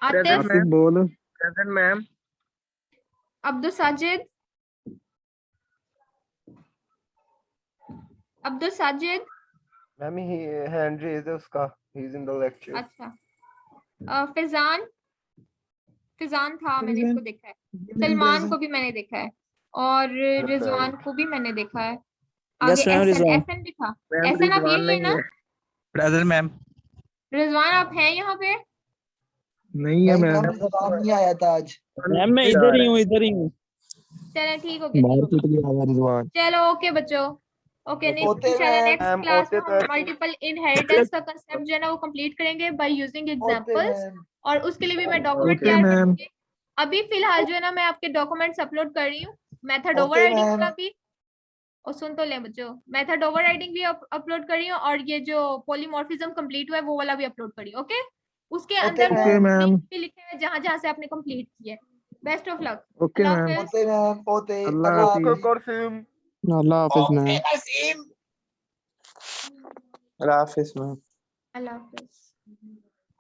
प्रेजेंट आतिफ, मैम। बोल। Present ma'am. Abdul Sajid, Abdul Sajid, ma'am he hand raise है उसका, he is in the lecture. अच्छा। फिजान, फिजान था, मैंने इसको देखा है। Ma'am Salman present. को भी मैंने देखा है, और रिजवान को भी मैंने देखा है। आगे यस मैम। एहसन, रिजवान। एहसन भी था। मैम एहसन आप रिजवान यही है नहीं ना? है। Present ma'am. रिजवान आप हैं यहाँ पे? नहीं है नहीं मैम। मैम, रिजवान नहीं आया था आज। मैम मैं इधर ही हूँ, इधर ही हूँ। चलो ठीक हो गया, ठीक हो मार्केट गया। गया हुआ रिजवान। चलो ओके बच्चों, ओके। होते इंशाल्लाह मैम, नेक्स्ट मैम क्लास होते में तो हम ऐसे मल्टीपल इनहेरिटेंस का कंसेप्ट जो है ना वो कंप्लीट करेंगे बाय यूजिंग होते एग्जांपल्स, मैम। और उसके लिए भी मैं डॉक्यूमेंट ओके तैयार मैम। करूंगी। अभी फिलहाल जो है ना मैं आपके डॉक्यूमेंट्स अपलोड कर रही हूँ, मेथड होते ओवरराइडिंग मैम। वाला भी, और सुन तो ले बच्चों, मेथड ओवरराइडिंग भी अपलोड कर रही हूँ, और ये जो पॉलीमॉर्फिज्म कंप्लीट हुआ है वो वाला भी अपलोड कर रही हूँ, ओके। उसके ओके अंदर वो Okay, मैम ma'am. लिंक भी लिखे हुए जहां जहां से आपने कंप्लीट किया है। Best of luck. Okay, Allah ma'am. हाफिज। Okay ma'am okay Allah Allah okay Hafiz. करसिम। Allah Hafiz, ma'am. वसीम राफिस में अल्लाह हाफिज।